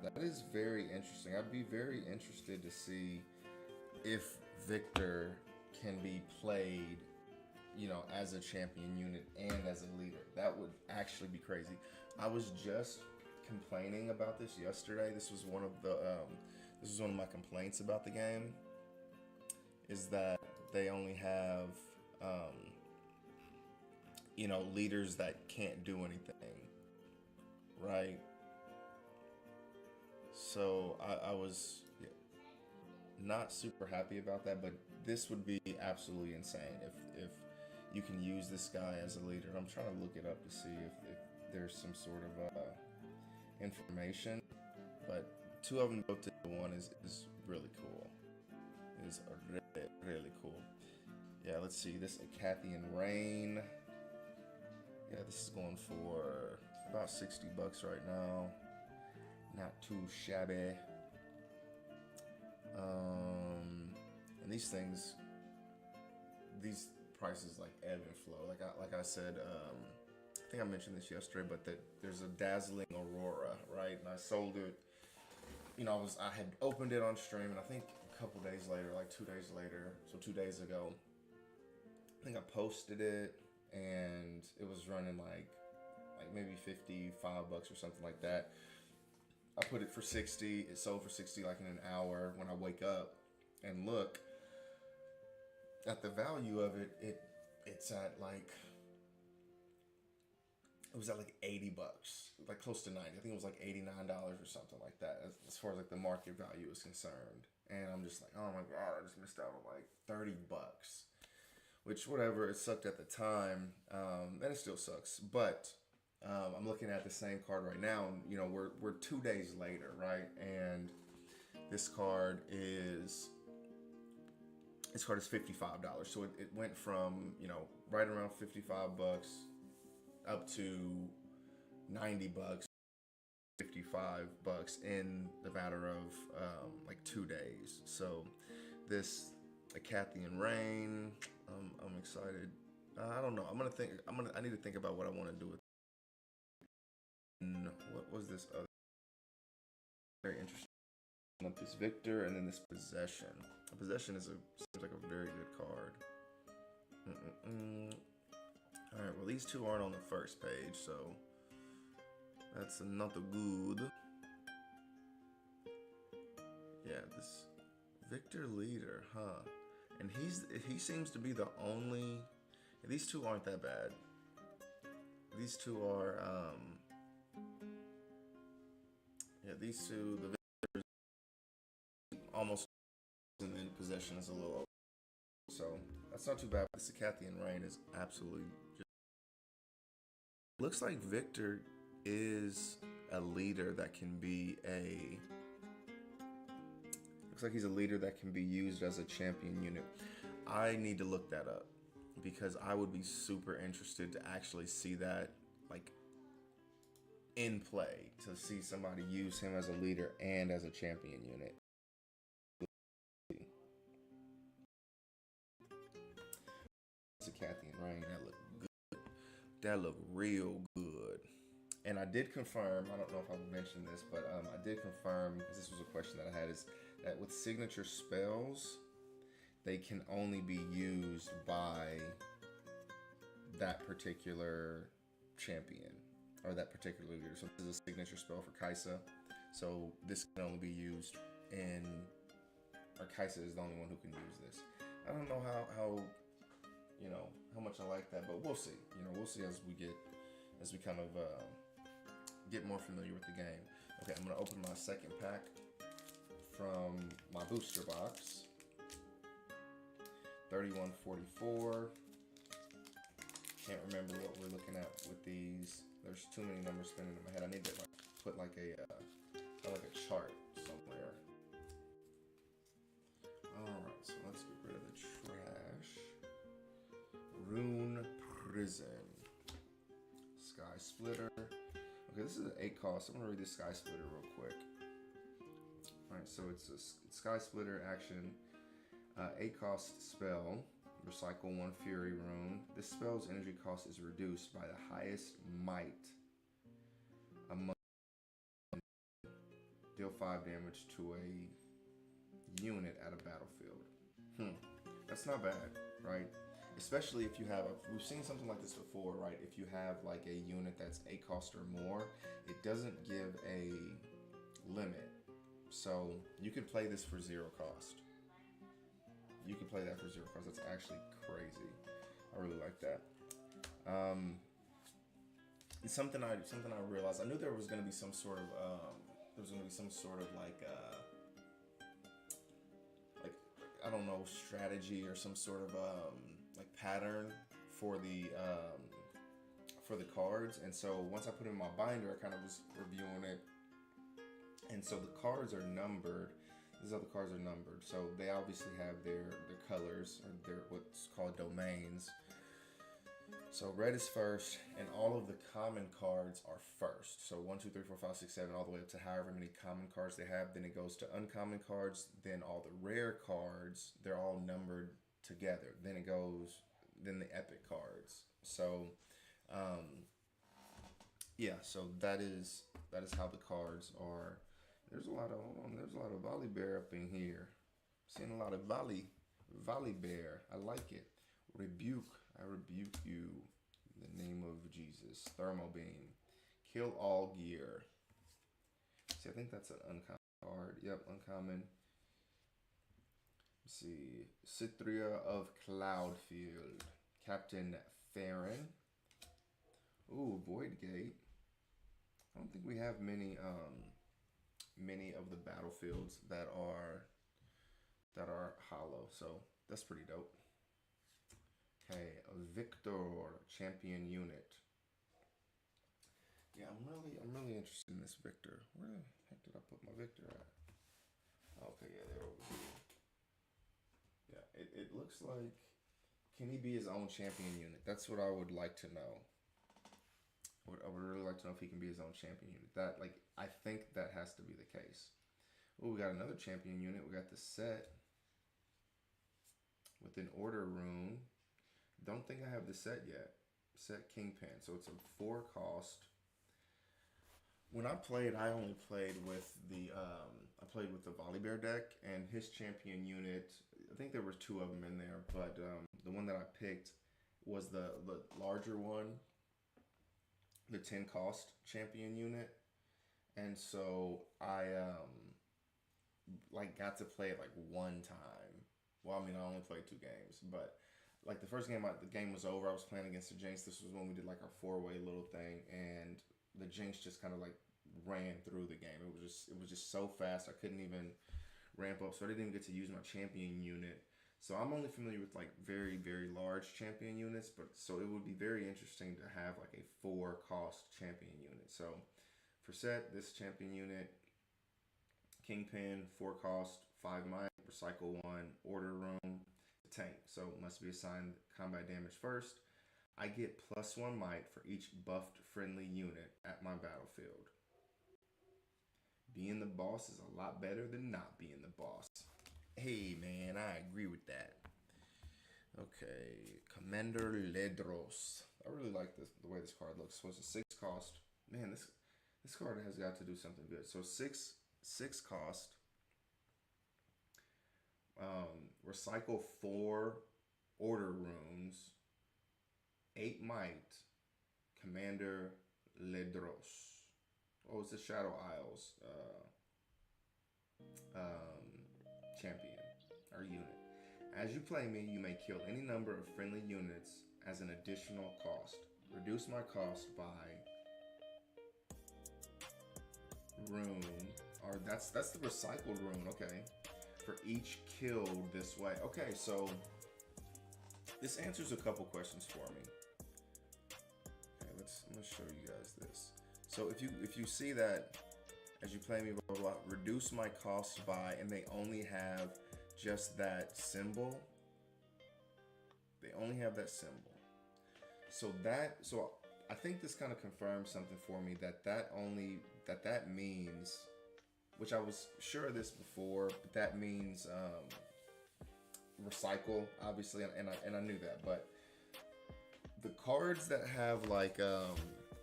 A: that is very interesting. I'd be very interested to see if Victor can be played, you know, as a champion unit and as a leader. That would actually be crazy. I was just complaining about this yesterday. This was one of my complaints about the game, is that they only have you know, leaders that can't do anything, right? So I was not super happy about that, but this would be absolutely insane if you can use this guy as a leader. I'm trying to look it up to see if there's some sort of information, but 2 of them built into 1 is really cool. Is really, really cool. Yeah, let's see. This is Kathy and Rain. Yeah, this is going for about $60 right now. Not too shabby. And these things, these prices like ebb and flow. Like I said, I think I mentioned this yesterday, but that there's a dazzling Aurora, right? And I sold it. You know, I had opened it on stream, and I think a couple days later, like 2 days later, so 2 days ago, I think I posted it, and it was running like maybe $55 or something like that. I put it for 60. It sold for 60 like in an hour. When I wake up and look, at the value of it's at like it was at like $80, like close to 90. I think it was like $89 or something like that, as far as like the market value is concerned. And I'm just like, oh my god, I just missed out on like $30, which whatever, it sucked at the time, and it still sucks. But I'm looking at the same card right now, and you know we're 2 days later, right? And this card is $55. So it went from, you know, right around $55 up to $90, $55 in the matter of like 2 days. So this Acathian Rain, I'm excited. I don't know. I need to think about what I want to do with it. And what was this other? Very interesting. This Victor, and then this Possession. Possession seems like a very good card. All right, well these two aren't on the first page, so that's not good. Yeah, this Victor Leader, huh? And he seems to be the only. These two aren't that bad. These two are yeah, these two, the Victor's almost, and then Possession is a little over. So that's not too bad. This Acathian Rain is absolutely just, looks like Victor is a leader that can be a. Looks like he's a leader that can be used as a champion unit. I need to look that up because I would be super interested to actually see that, like, in play, to see somebody use him as a leader and as a champion unit. It's a Acathian Rain. That look good. That look real good. And I did confirm, I don't know if I've mentioned this, but I did confirm, because this was a question that I had, is that with signature spells, they can only be used by that particular champion or that particular leader. So this is a signature spell for Kaisa. So this can only be used in, or Kaisa is the only one who can use this. I don't know how you know, how much I like that, but we'll see. You know, we'll see as we kind of get more familiar with the game. Okay, I'm gonna open my second pack from my booster box. 3144. Can't remember what we're looking at with these. There's too many numbers spinning in my head. I need to put like a chart somewhere. All right, so let's get rid of the trash. Rune Prison. Sky Splitter. Okay, this is an 8 cost. I'm gonna read this Sky Splitter real quick. All right, so it's a Sky Splitter action. 8 cost spell. Recycle 1 Fury Rune. This spell's energy cost is reduced by the highest might among. Deal 5 damage to a unit at a battlefield. That's not bad, right? Especially if you have, we've seen something like this before, right? If you have like a unit that's 8 cost or more, it doesn't give a limit. So you could play this for 0 cost. You can play that for 0 cost. That's actually crazy. I really like that. It's something I realized. I knew there was going to be some sort of like I don't know, strategy or some sort of like pattern for the cards. And so once I put it in my binder, I kind of was reviewing it. And so the cards are numbered. These other cards are numbered, so they obviously have their colors, or their what's called domains. So red is first, and all of the common cards are first. So 1, 2, 3, 4, 5, 6, 7, all the way up to however many common cards they have. Then it goes to uncommon cards. Then all the rare cards, they're all numbered together. Then it goes, then the epic cards. So, yeah. So that is how the cards are. There's a lot of volley bear up in here. Seeing a lot of volley bear. I like it. Rebuke. I rebuke you in the name of Jesus. Thermal beam. Kill all gear. See, I think that's an uncommon card. Yep, uncommon. see. Cithria of Cloudfield. Captain Farron. Ooh, Void Gate. I don't think we have many of the battlefields that are hollow, so that's pretty dope. Okay, Victor champion unit. Yeah, I'm really interested in this Victor. Where the heck did I put my Victor at? Okay, yeah, they're over here. Yeah, it looks like, can he be his own champion unit? That's what I would like to know. I would really like to know if he can be his own champion unit. That, like, I think that has to be the case. Oh, we got another champion unit. We got the set with an order rune. Don't think I have the set yet. Set Kingpin. So it's a 4 cost. When I played, I only played with the Volibear deck, and his champion unit, I think there were 2 of them in there, but the one that I picked was the larger one, the 10 cost champion unit. And so I like got to play it like 1 time. Well, I mean, I only played 2 games, but like the first game, the game was over. I was playing against the Jinx. This was when we did like our 4-way little thing, and the Jinx just kind of like ran through the game. It was just so fast. I couldn't even ramp up, so I didn't even get to use my champion unit. So I'm only familiar with like very, very large champion units, but so it would be very interesting to have like a 4 cost champion unit. So for set, this champion unit, Kingpin, 4 cost, 5 might, recycle 1, order room, tank. So must be assigned combat damage first. I get +1 might for each buffed friendly unit at my battlefield. Being the boss is a lot better than not being the boss. Hey man, I agree with that. Okay, Commander Ledros. I really like the way this card looks. So it's a 6 cost. Man, this card has got to do something good. So 6 cost. Recycle 4 order runes. 8 might. Commander Ledros. Oh, it's the Shadow Isles champion or unit. As you play me, you may kill any number of friendly units as an additional cost. Reduce my cost by rune, or that's the recycled rune. Okay, for each killed this way. Okay, so this answers a couple questions for me. Okay, I'm gonna show you guys this. So if you see that as you play me, blah, blah, blah, reduce my cost by, and they only have just that symbol. They only have that symbol. So I think this kind of confirms something for me that means, which I was sure of this before, but that means recycle, obviously, and I knew that, but the cards that have like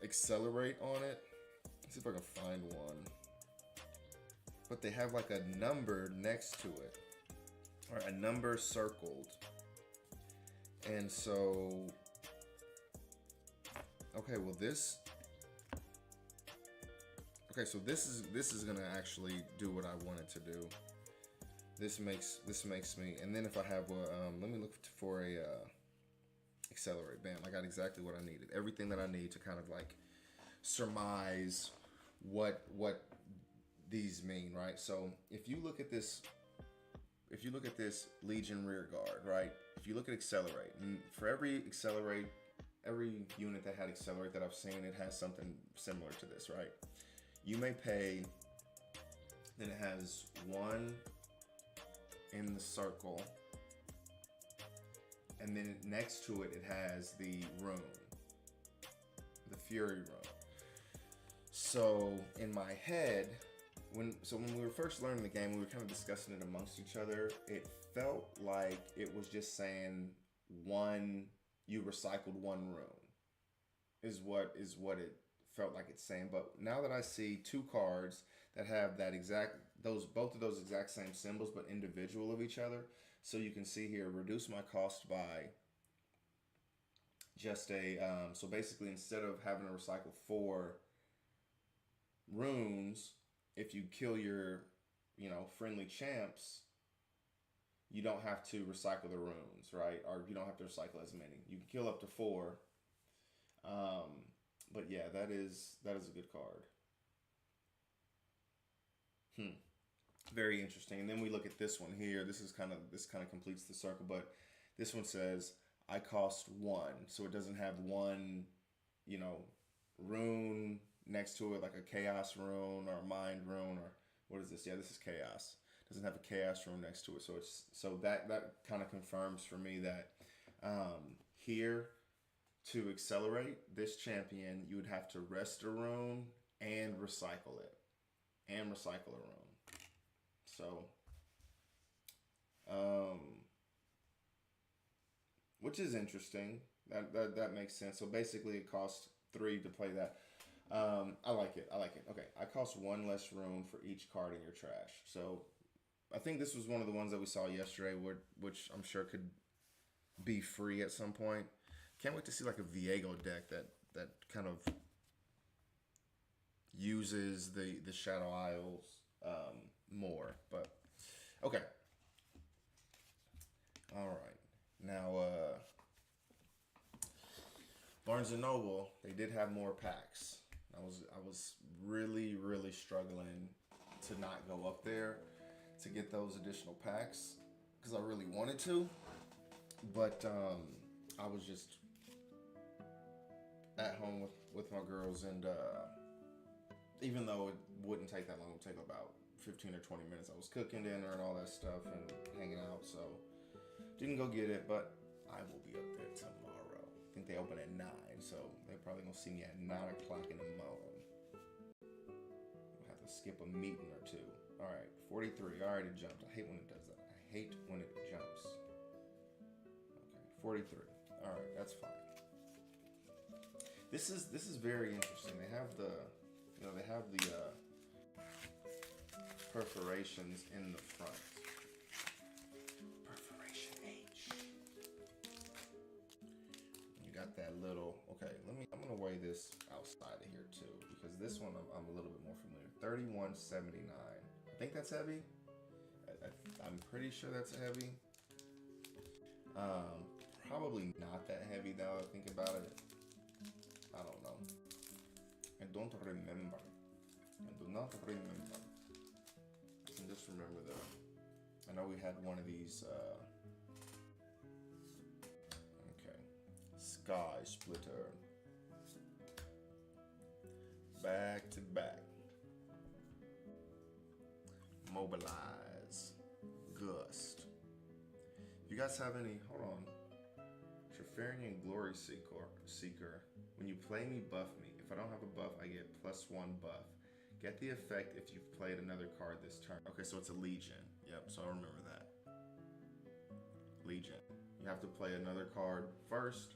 A: accelerate on it, let's see if I can find one, but they have like a number next to it, or a number circled, and so okay, well this is gonna actually do what I want it to do. This makes me, and then if I have let me look for a accelerate. Bam, I got exactly what I needed. Everything that I need to kind of like surmise what these mean, right? So if you look at this Legion rear guard, right? If you look at accelerate, and for every unit that had accelerate that I've seen, it has something similar to this, right? You may pay, then it has 1 in the circle, and then next to it, it has the rune, the Fury rune. So in my head, when we were first learning the game, we were kind of discussing it amongst each other. It felt like it was just saying you recycled 1 rune, is what it felt like it's saying. But now that I see 2 cards that have both of those exact same symbols, but individual of each other. So you can see here, reduce my cost by just so basically instead of having to recycle 4 runes, if you kill your, friendly champs, you don't have to recycle the runes, right? Or you don't have to recycle as many. You can kill up to 4. But yeah, that is a good card. Hmm. Very interesting. And then we look at this one here. This kind of completes the circle, but this one says I cost 1. So it doesn't have one, you know, rune next to it like a chaos rune or a mind rune or what is this? Yeah, this is chaos. It doesn't have a chaos rune next to it. So that kind of confirms for me that here to accelerate this champion, you would have to rest a rune and recycle it. And recycle a rune. So, which is interesting. That makes sense. So basically, it costs 3 to play that. I like it. I like it. Okay, I cost 1 less rune for each card in your trash. So, I think this was one of the ones that we saw yesterday, which I'm sure could be free at some point. Can't wait to see like a Viego deck that kind of uses the Shadow Isles more. But okay, all right. Now Barnes and Noble, they did have more packs. I was really struggling to not go up there to get those additional packs because I really wanted to, but I was just at home with my girls, and even though it wouldn't take that long, it would take about 15 or 20 minutes. I was cooking dinner and all that stuff and hanging out, so didn't go get it, but I will be up there tomorrow. I think they open at 9, so they're probably gonna see me at 9 o'clock in the morning. I'll have to skip a meeting or 2. All right, 43. All right, it jumped. I hate when it does that. I hate when it jumps. Okay, 43. All right, that's fine. This is very interesting. They have the perforations in the front. Perforation H. You got that little. Okay, I'm gonna weigh this outside of here too because this one I'm a little bit more familiar. 31.79. I think that's heavy. I'm pretty sure that's heavy. Probably not that heavy now that I think about it. I don't know. I don't remember. I do not remember. I can just remember I know we had one of these. Okay. Sky Splitter. Back to back. Mobilize. Gust. If you guys have any, hold on. Trifarian Glory Seeker. When you play me, buff me. If I don't have a buff, I get +1 buff. Get the effect if you've played another card this turn. Okay, so it's a Legion. Yep, so I remember that. Legion. You have to play another card first.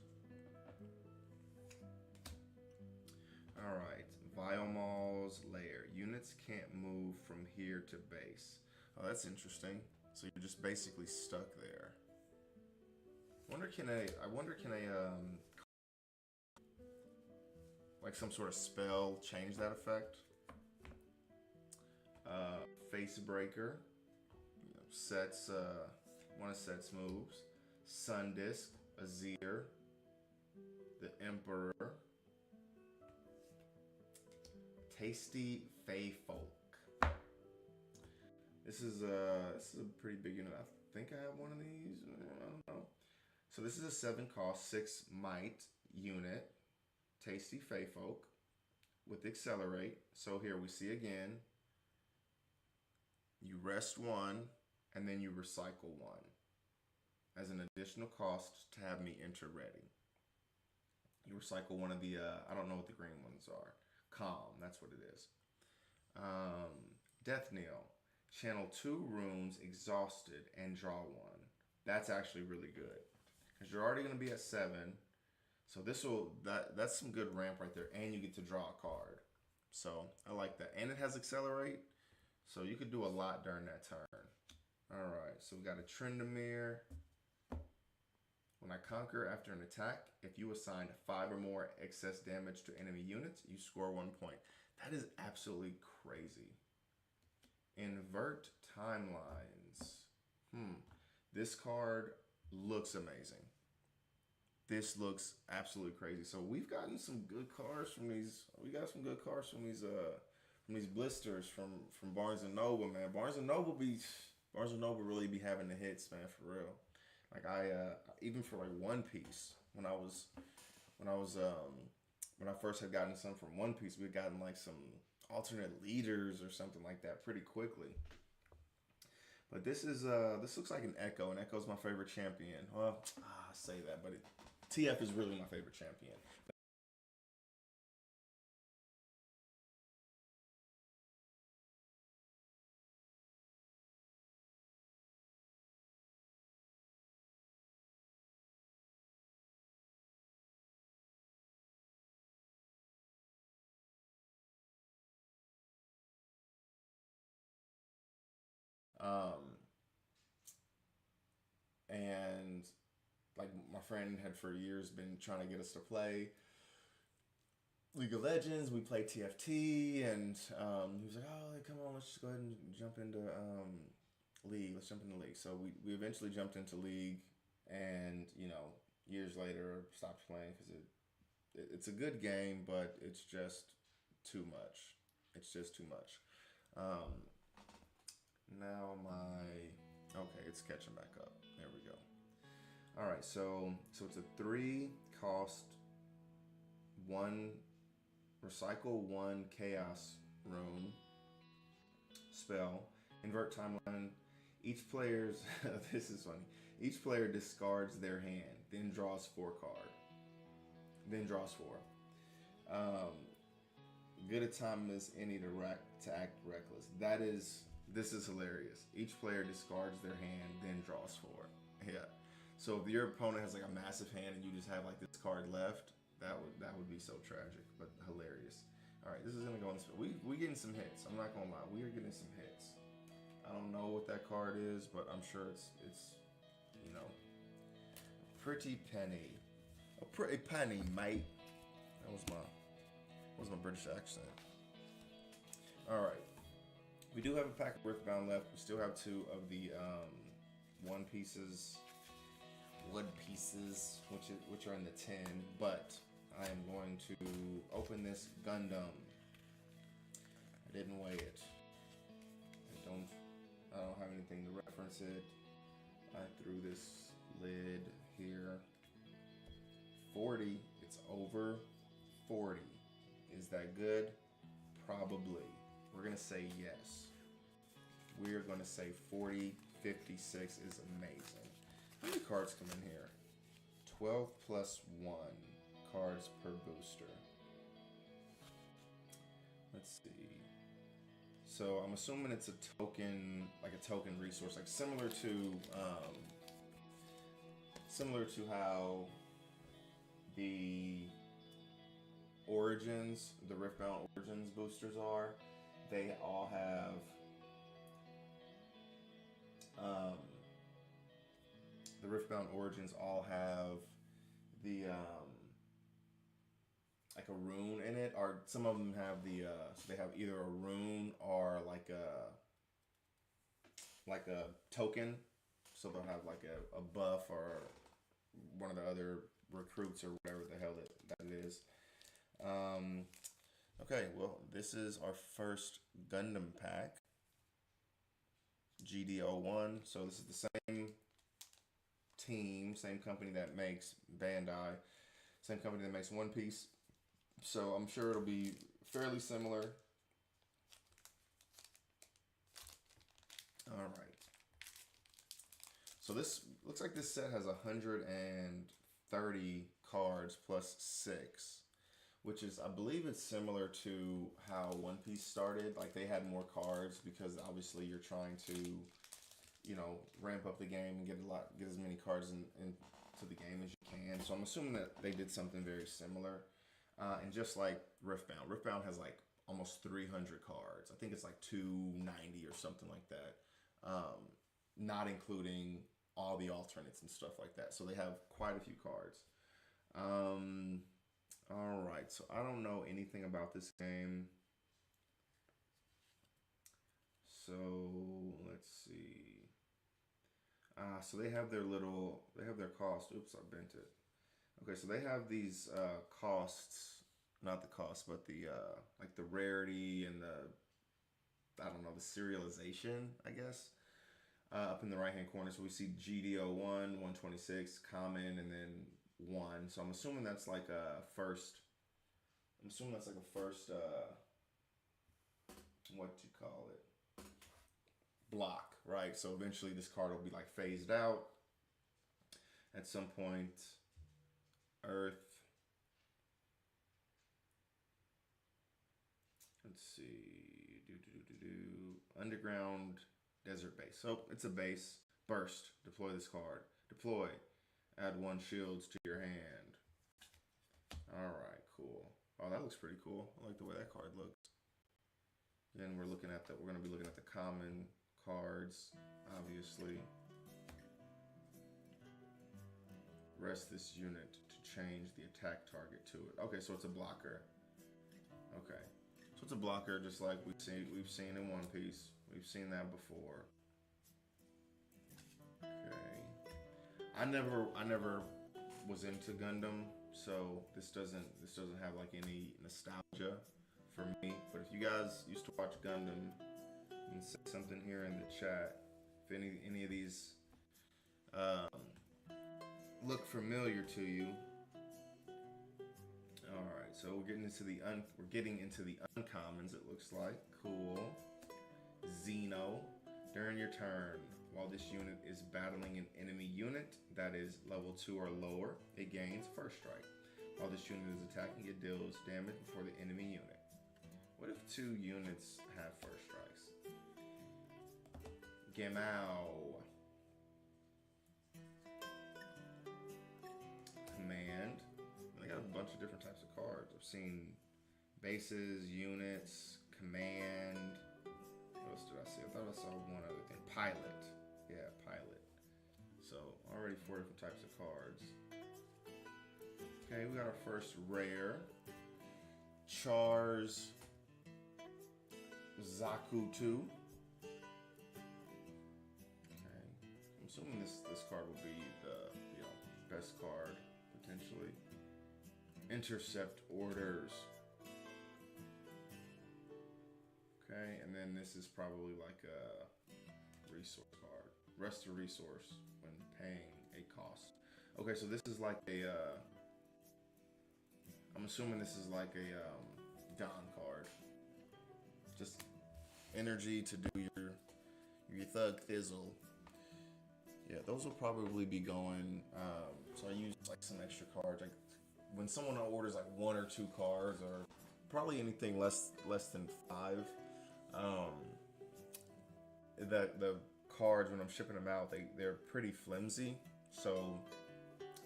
A: Alright. Viomall's Lair. Units can't move from here to base. Oh, that's interesting. So you're just basically stuck there. I wonder can like some sort of spell change that effect? Face Breaker, sets one of Set's moves. Sun Disc, Azir, the Emperor, Tasty Fey Folk. This is a pretty big unit. I think I have one of these. I don't know. So this is a 7 cost, 6 might unit. Tasty Fey Folk with Accelerate. So here we see again. You rest 1 and then you recycle 1 as an additional cost to have me enter ready. You recycle one of the I don't know what the green ones are. Calm, that's what it is. Death Knell. Channel 2 runes exhausted and draw 1. That's actually really good. Because you're already going to be at 7. So that's some good ramp right there. And you get to draw a card. So I like that. And it has Accelerate. So you could do a lot during that turn. Alright, so we got a Tryndamere. When I conquer after an attack, if you assign 5 or more excess damage to enemy units, you score 1 point. That is absolutely crazy. Invert timelines. This card looks amazing. This looks absolutely crazy. So we've gotten some good cards from these. We got some good cards from these blisters from Barnes and Noble, man. Barnes and Noble really be having the hits, man, for real. Like I even for like One Piece when I was when I first had gotten some from One Piece, we had gotten like some alternate leaders or something like that pretty quickly. But this looks like an Echo, and Echo's my favorite champion. Well, I say that, but TF is really my favorite champion. Um, and like my friend had for years been trying to get us to play League of Legends. We played TFT, and he was like, "Oh, come on, let's just go ahead and jump into League. Let's jump into League." So we eventually jumped into League, and years later stopped playing because it's a good game, but it's just too much. It's just too much. Um, Now my okay, it's catching back up. There we go. All right, so it's a 3 cost, one recycle, one chaos rune spell, invert timeline. Each player's this is funny. Each player discards their hand, then draws 4 cards. Then draws four. Um, Good a time as any to act reckless. This is hilarious. Each player discards their hand, then draws 4. Yeah. So if your opponent has like a massive hand and you just have like this card left, that would be so tragic, but hilarious. All right, this is gonna go in. We getting some hits. I'm not gonna lie, we are getting some hits. I don't know what that card is, but I'm sure it's you know a pretty penny, mate. That was my British accent. All right. We do have a pack of Riftbound left. We still have 2 of the wood pieces, which are in the tin. But I am going to open this Gundam. I didn't weigh it. I don't have anything to reference it. I threw this lid here. 40. It's over 40. Is that good? Probably. We're going to say yes. We are going to say 4056 is amazing. How many cards come in here? 12 plus 1 cards per booster. Let's see. So I'm assuming it's a token, like a token resource, like similar to how the the Riftbound Origins boosters are. They all have the Riftbound Origins all have the like a rune in it, or some of them have so they have either a rune or like a token. So they'll have like a buff or one of the other recruits or whatever the hell that it is. Okay, well, this is our first Gundam pack. GD01. So this is the same team, same company that makes Bandai, same company that makes One Piece. So I'm sure it'll be fairly similar. All right. So this looks like this set has 130 cards plus 6, which is, I believe it's similar to how One Piece started. Like they had more cards because obviously you're trying to, ramp up the game and get as many cards into the game as you can. So I'm assuming that they did something very similar. And just like Riftbound has like almost 300 cards. I think it's like 290 or something like that. Not including all the alternates and stuff like that. So they have quite a few cards. All right, so I don't know anything about this game. So let's see. So they have their cost. Oops, I bent it. Okay, so they have these costs, not the cost, but the like the rarity and I don't know, the serialization, I guess. Up in the right hand corner, so we see GDO1, 126, common, and then 1. So I'm assuming that's like a first. I'm assuming that's like a first. What do you call it? Block, right? So eventually this card will be like phased out at some point. Earth. Let's see. Underground desert base. So it's a base. Burst. Deploy this card. Deploy. Add 1 shields to your hand. Alright, cool. Oh, that looks pretty cool. I like the way that card looks. Then we're gonna be looking at the common cards, obviously. Rest this unit to change the attack target to it. Okay, so it's a blocker. Okay. So it's a blocker just like we've seen in One Piece. We've seen that before. Okay. I never was into Gundam, so this doesn't have like any nostalgia for me. But if you guys used to watch Gundam, you can say something here in the chat. If any of these look familiar to you. All right, so we're getting into the uncommons. It looks like cool. Xeno. During your turn, while this unit is battling an enemy unit that is level 2 or lower, it gains first strike. While this unit is attacking, it deals damage before the enemy unit. What if 2 units have first strikes? Gamao. Command. They got a bunch of different types of cards. I've seen bases, units, command. What else did I see? I thought I saw one other thing. Pilot. Yeah, pilot. So already 4 different types of cards. Okay, we got our first rare. Char's Zaku 2. Okay. I'm assuming this card will be the best card potentially. Intercept orders. Okay, and then this is probably like a resource card. Rest a resource when paying a cost. Okay, so this is like a I'm assuming this is like a Don card. Just energy to do your thug thizzle. Yeah, those will probably be going. So I use like some extra cards. Like when someone orders like 1 or 2 cards, or probably anything less than 5. The cards when I'm shipping them out, they're pretty flimsy. So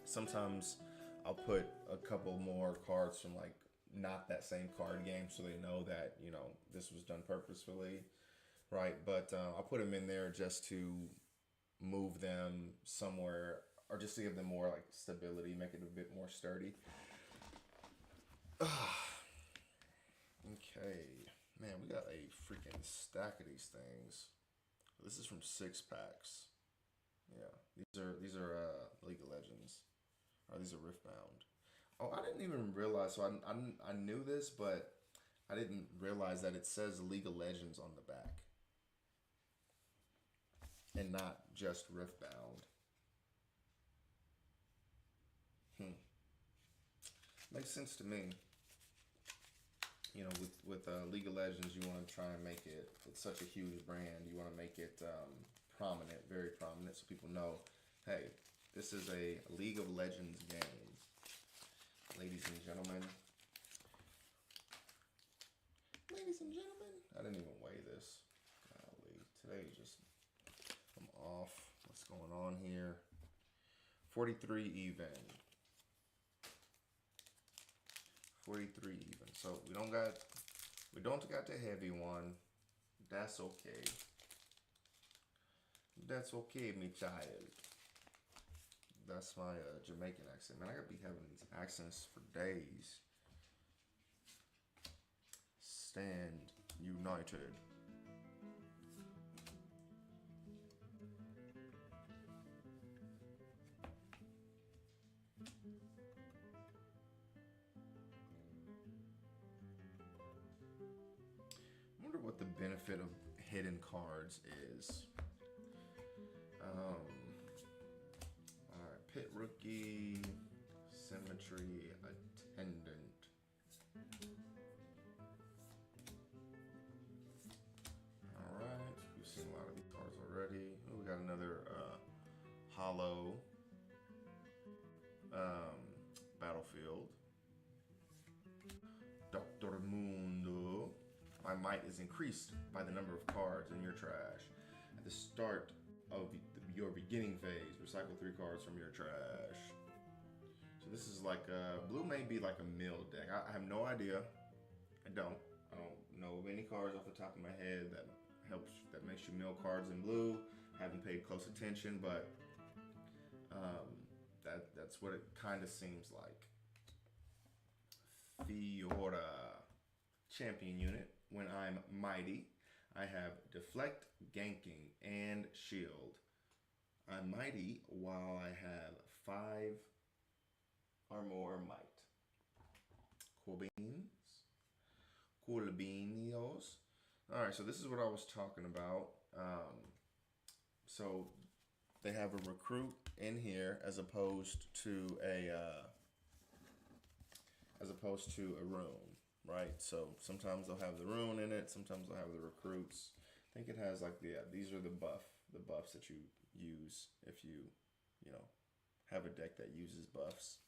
A: sometimes I'll put a couple more cards from like not that same card game, so they know that this was done purposefully, right? But I'll put them in there just to move them somewhere, or just to give them more like stability, make it a bit more sturdy. Okay, man, we got a freaking stack of these things. This is from 6 packs. Yeah, these are League of Legends, or these are Riftbound. Oh, I didn't even realize. So I knew this, but I didn't realize that it says League of Legends on the back, and not just Riftbound. Makes sense to me. With League of Legends, you want to try and make it. It's such a huge brand. You want to make it prominent, very prominent, so people know, hey, this is a League of Legends game. Ladies and gentlemen. Ladies and gentlemen. I didn't even weigh this. Golly, today is just, I'm off. What's going on here? 43 even. 43 even. So we don't got the heavy one. That's okay. That's okay, me child. That's my Jamaican accent. Man, I gotta be having these accents for days. Stand united. wonder what the benefit of hidden cards is. Alright, pit rookie, symmetry, attendant. Alright, we've seen a lot of these cards already. Oh, we got another hollow battlefield. Doctor Mundo. My might is increased by the number of cards in your trash. At the start of your beginning phase, recycle 3 cards from your trash. So this is like blue may be like a mill deck. I have no idea. I don't know of any cards off the top of my head that makes you mill cards in blue. Haven't paid close attention, but that's what it kind of seems like. Fiora, champion unit. When I'm mighty, I have deflect, ganking, and shield. I'm mighty while I have 5 or more might. Coolbeanios. Alright, so this is what I was talking about. So they have a recruit in here as opposed to a rune, right? So sometimes they'll have the rune in it, sometimes they'll have the recruits. I think it has like these are the buffs that you use if you have a deck that uses buffs.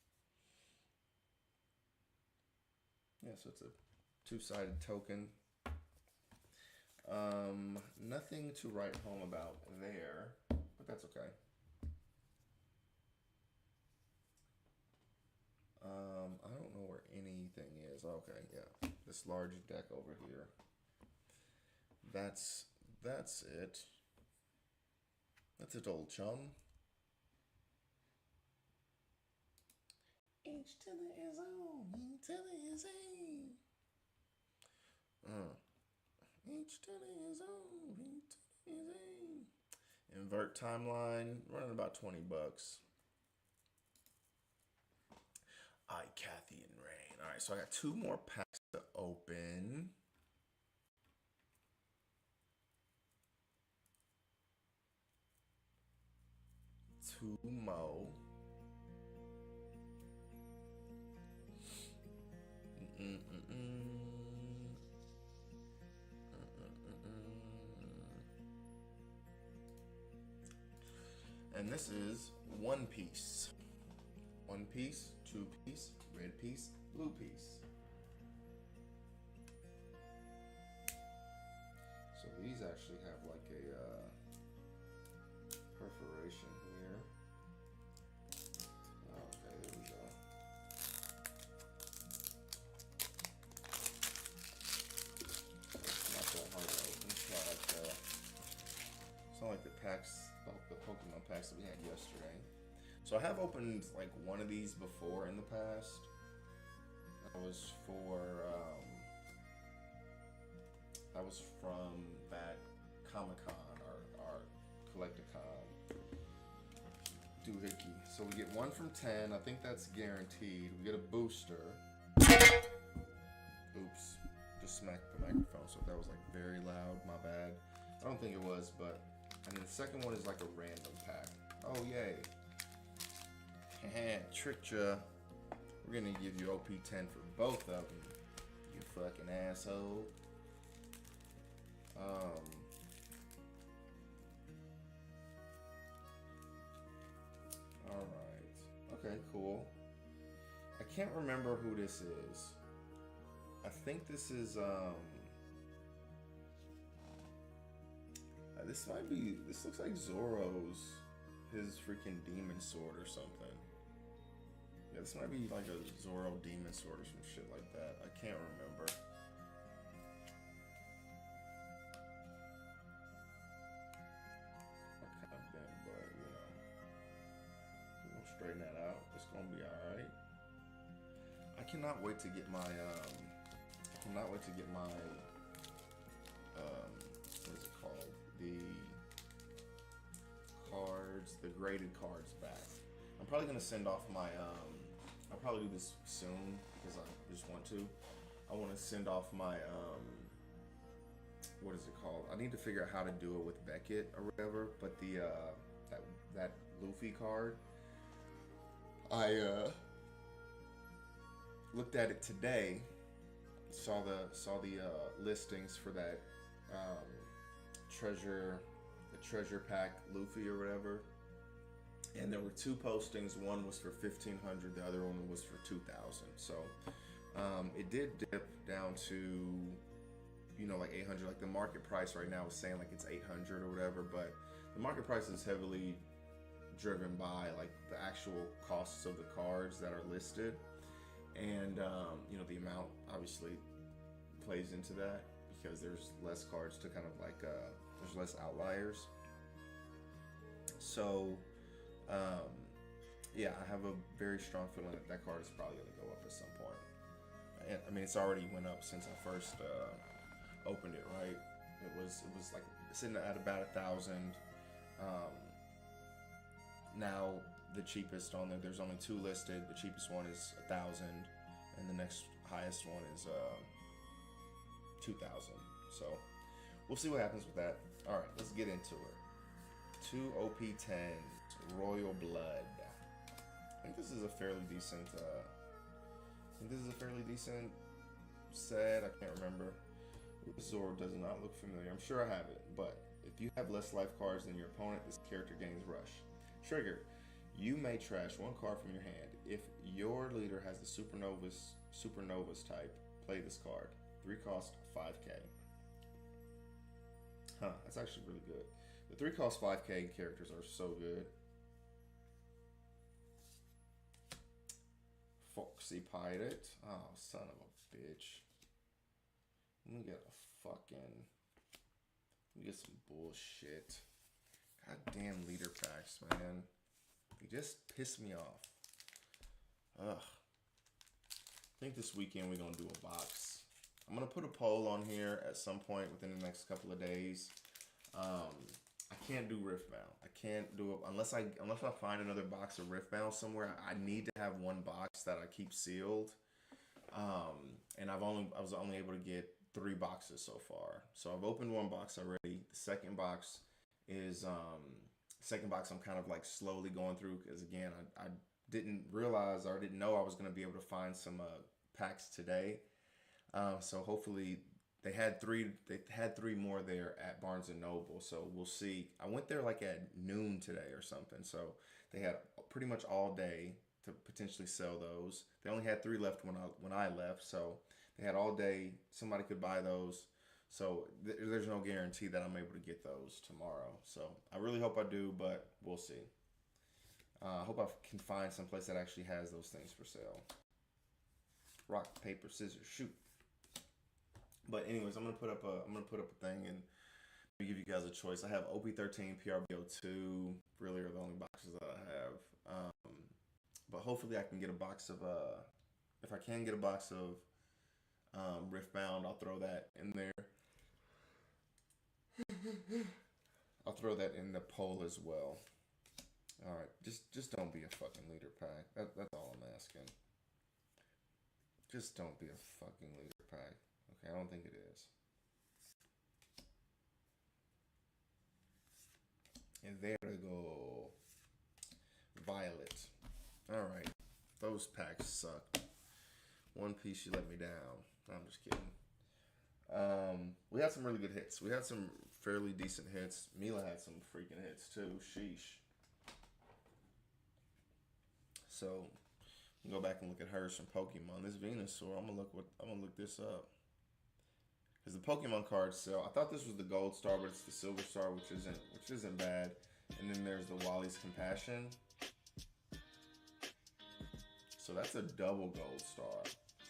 A: Yeah, so it's a 2-sided token. Nothing to write home about there, but that's okay. I don't know where anything is. Okay, yeah. This large deck over here. That's it. That's it, old chum. Each to his own, each to his own. Each to his own, each to his own. Invert timeline, running about $20. Kathy and Rain. All right, so I got 2 more packs to open. Two more. And this is One Piece. One Piece, 2 piece, red piece, blue piece. So these actually have like a perforation here. Okay, there we go. It's not that hard to open. It's not like the packs, the Pokemon packs that we had yesterday. So I have opened like one of these before in the past. That was from that Comic-Con or Collecticon doohickey. So we get 1 from 10. I think that's guaranteed. We get a booster. Oops. Just smacked the microphone, so that was like very loud. My bad. I don't think it was, but... And then the second one is like a random pack. Oh, yay. Tricked ya. We're gonna give you OP10 for both of them, you fucking asshole. Alright. Okay, cool. I can't remember who this is. I think this is, this looks like Zoro's, his freaking demon sword or something. Yeah, this might be like a Zoro demon sword or some shit like that. I can't remember. I kind of been, but we'll straighten that out. It's gonna be alright. I cannot wait to get my, what is it called? The cards, the graded cards back. I'm probably gonna send off my, I'll probably do this soon because I just want to. I want to send off my what is it called? I need to figure out how to do it with Beckett or whatever. But the that Luffy card, I looked at it today. Saw the listings for that treasure pack Luffy or whatever, and there were two postings. One was for 1,500, the other one was for 2,000. So it did dip down to, you know, like 800. Like the market price right now is saying like it's 800 or whatever, but the market price is heavily driven by like the actual costs of the cards that are listed, and you know, the amount obviously plays into that because there's less cards to kind of like there's less outliers. So yeah, I have a very strong feeling that that card is probably going to go up at some point. And, I mean, it's already went up since I first opened it, right? It was like sitting at about 1,000. Now the cheapest on there, there's only two listed. The cheapest one is 1,000, and the next highest one is 2,000. So we'll see what happens with that. All right, let's get into it. 2 OP10s, Royal Blood. I think this is a fairly decent. Set. I can't remember. This Zord does not look familiar. I'm sure I have it, but if you have less life cards than your opponent, this character gains Rush. Trigger: you may trash one card from your hand. If your leader has the Supernovas type, play this card. 3 cost 5k. Huh, that's actually really good. The 3 cost 5k characters are so good. Foxy Pirate. Oh, son of a bitch. Let me get some bullshit. Goddamn leader packs, man. They just piss me off. Ugh. I think this weekend we're gonna do a box. I'm gonna put a poll on here at some point within the next couple of days. I can't do RIFTBOUND. I can't do it unless I find another box of RIFTBOUND somewhere. I need to have one box that I keep sealed. And I was only able to get 3 boxes so far. So I've opened 1 box already. The second box is I'm kind of like slowly going through, because again, I didn't realize or didn't know I was going to be able to find some packs today. So hopefully they had 3 more there at Barnes and Noble. So we'll see. I went there like at noon today or something. So they had pretty much all day to potentially sell those. They only had 3 left when I left. So they had all day. Somebody could buy those. So there's no guarantee that I'm able to get those tomorrow. So I really hope I do, but we'll see. I hope I can find some place that actually has those things for sale. Rock, paper, scissors, shoot. But anyways, I'm gonna put up a thing and give you guys a choice. I have OP13, PRBO2. Really are the only boxes that I have. But hopefully I can get a box of if I can get a box of RIFTBOUND, I'll throw that in there. I'll throw that in the poll as well. All right, just don't be a fucking leader pack. That's all I'm asking. Just don't be a fucking leader pack. Okay, I don't think it is. And there we go. Violet. All right, those packs sucked. One Piece, you let me down. No, I'm just kidding. We had some really good hits. We had some fairly decent hits. Mila had some freaking hits too. Sheesh. So go back and look at hers from Pokemon. This Venusaur, I'm gonna look this up. Because the Pokemon cards sell. I thought this was the Gold Star, but it's the Silver Star, which isn't bad. And then there's the Wally's Compassion. So that's a double Gold Star.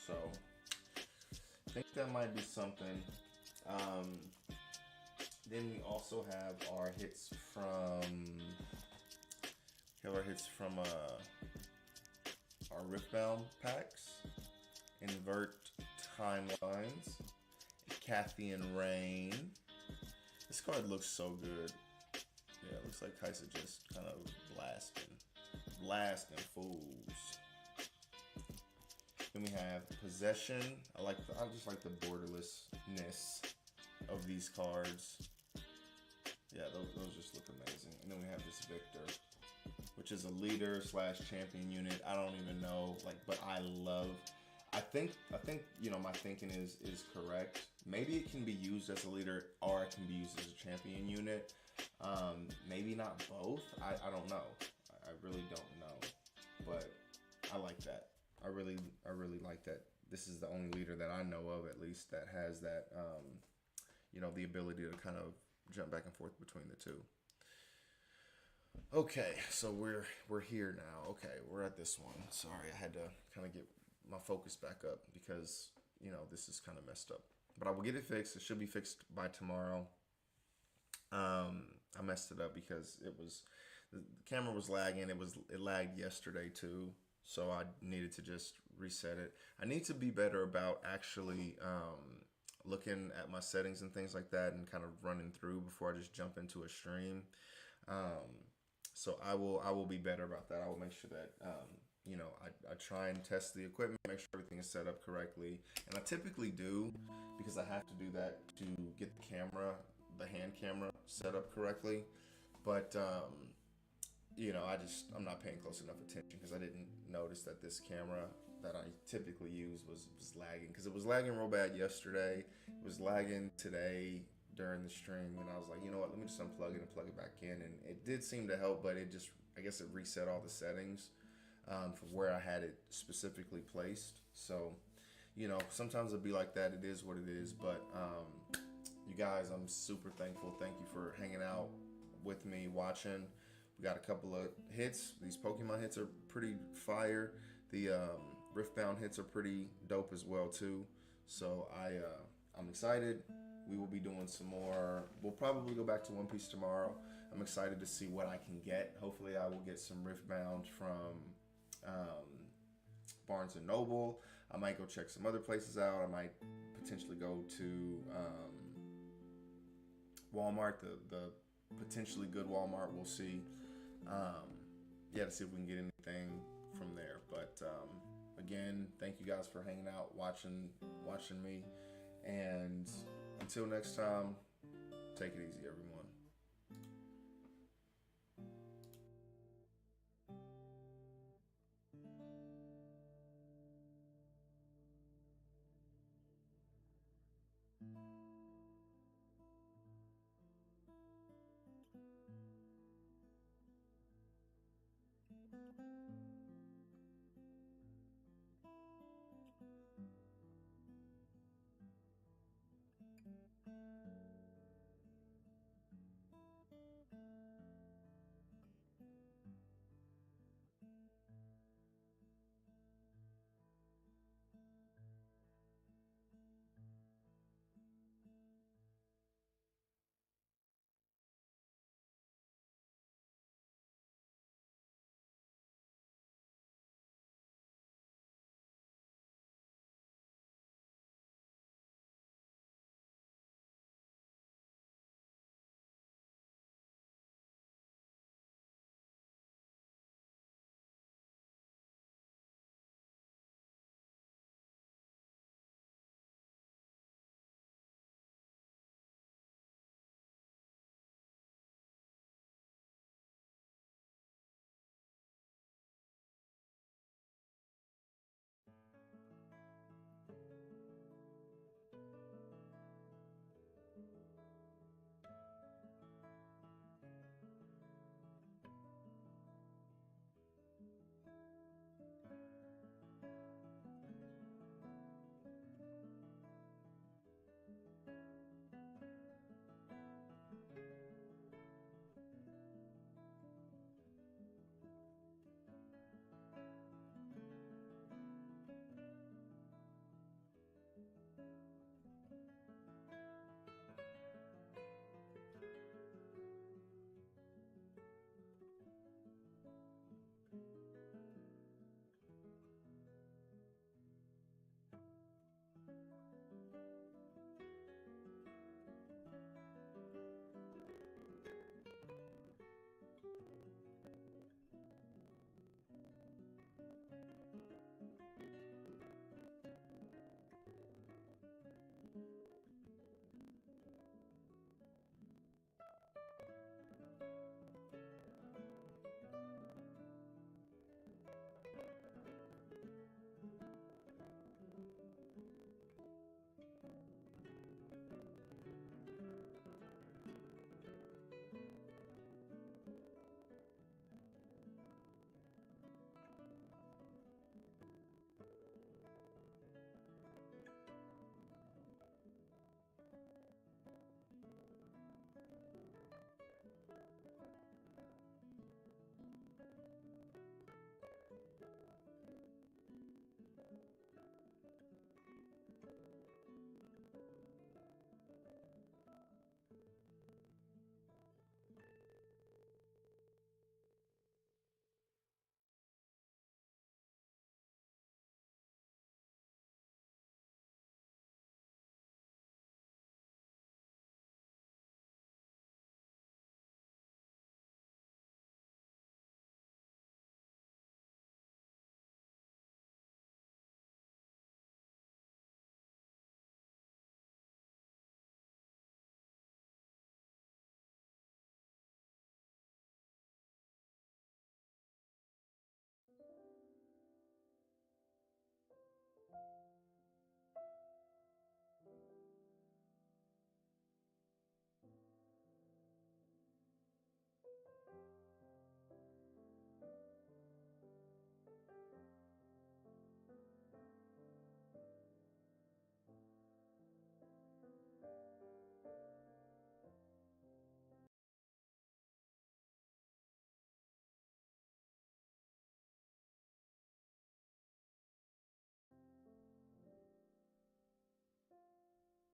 A: So I think that might be something. Then we also have our hits from our RIFTBOUND packs. Invert Timelines. Cathian Rain. This card looks so good. Yeah, it looks like Kaisa just kind of blasting fools. Then we have Possession. I just like the borderlessness of these cards. Yeah, those just look amazing. And then we have this Victor, which is a leader slash champion unit. I don't even know, like, but I think my thinking is correct. Maybe it can be used as a leader or it can be used as a champion unit. Maybe not both. I don't know. I really don't know. But I like that. I really like that. This is the only leader that I know of, at least, that has that the ability to kind of jump back and forth between the two. Okay, so we're here now. Okay, we're at this one. Sorry, I had to kind of get my focus back up because this is kind of messed up. But I will get it fixed. It should be fixed by tomorrow. I messed it up because the camera was lagging. It lagged yesterday too, so I needed to just reset it. I need to be better about actually looking at my settings and things like that and kind of running through before I just jump into a stream. So I will be better about that. I will make sure that I try and test the equipment, make sure everything is set up correctly, and I typically do because I have to do that to get the hand camera set up correctly. But I'm not paying close enough attention because I didn't notice that this camera that I typically use was lagging, because it was lagging real bad yesterday. It was lagging today during the stream, and I was like, you know what, let me just unplug it and plug it back in, and it did seem to help, but I guess it reset all the settings from where I had it specifically placed. So sometimes it'll be like that. It is what it is. But you guys, I'm super thankful. Thank you for hanging out with me, watching. We got a couple of hits. These Pokemon hits are pretty fire. The RIFTBOUND hits are pretty dope as well too. So I'm excited. We will be doing some more. We'll probably go back to One Piece tomorrow. I'm excited to see what I can get. Hopefully I will get some RIFTBOUND from Barnes & Noble. I might go check some other places out. I might potentially go to Walmart, the potentially good Walmart. We'll see. To see if we can get anything from there. But again, thank you guys for hanging out, watching me. And until next time, take it easy, everyone.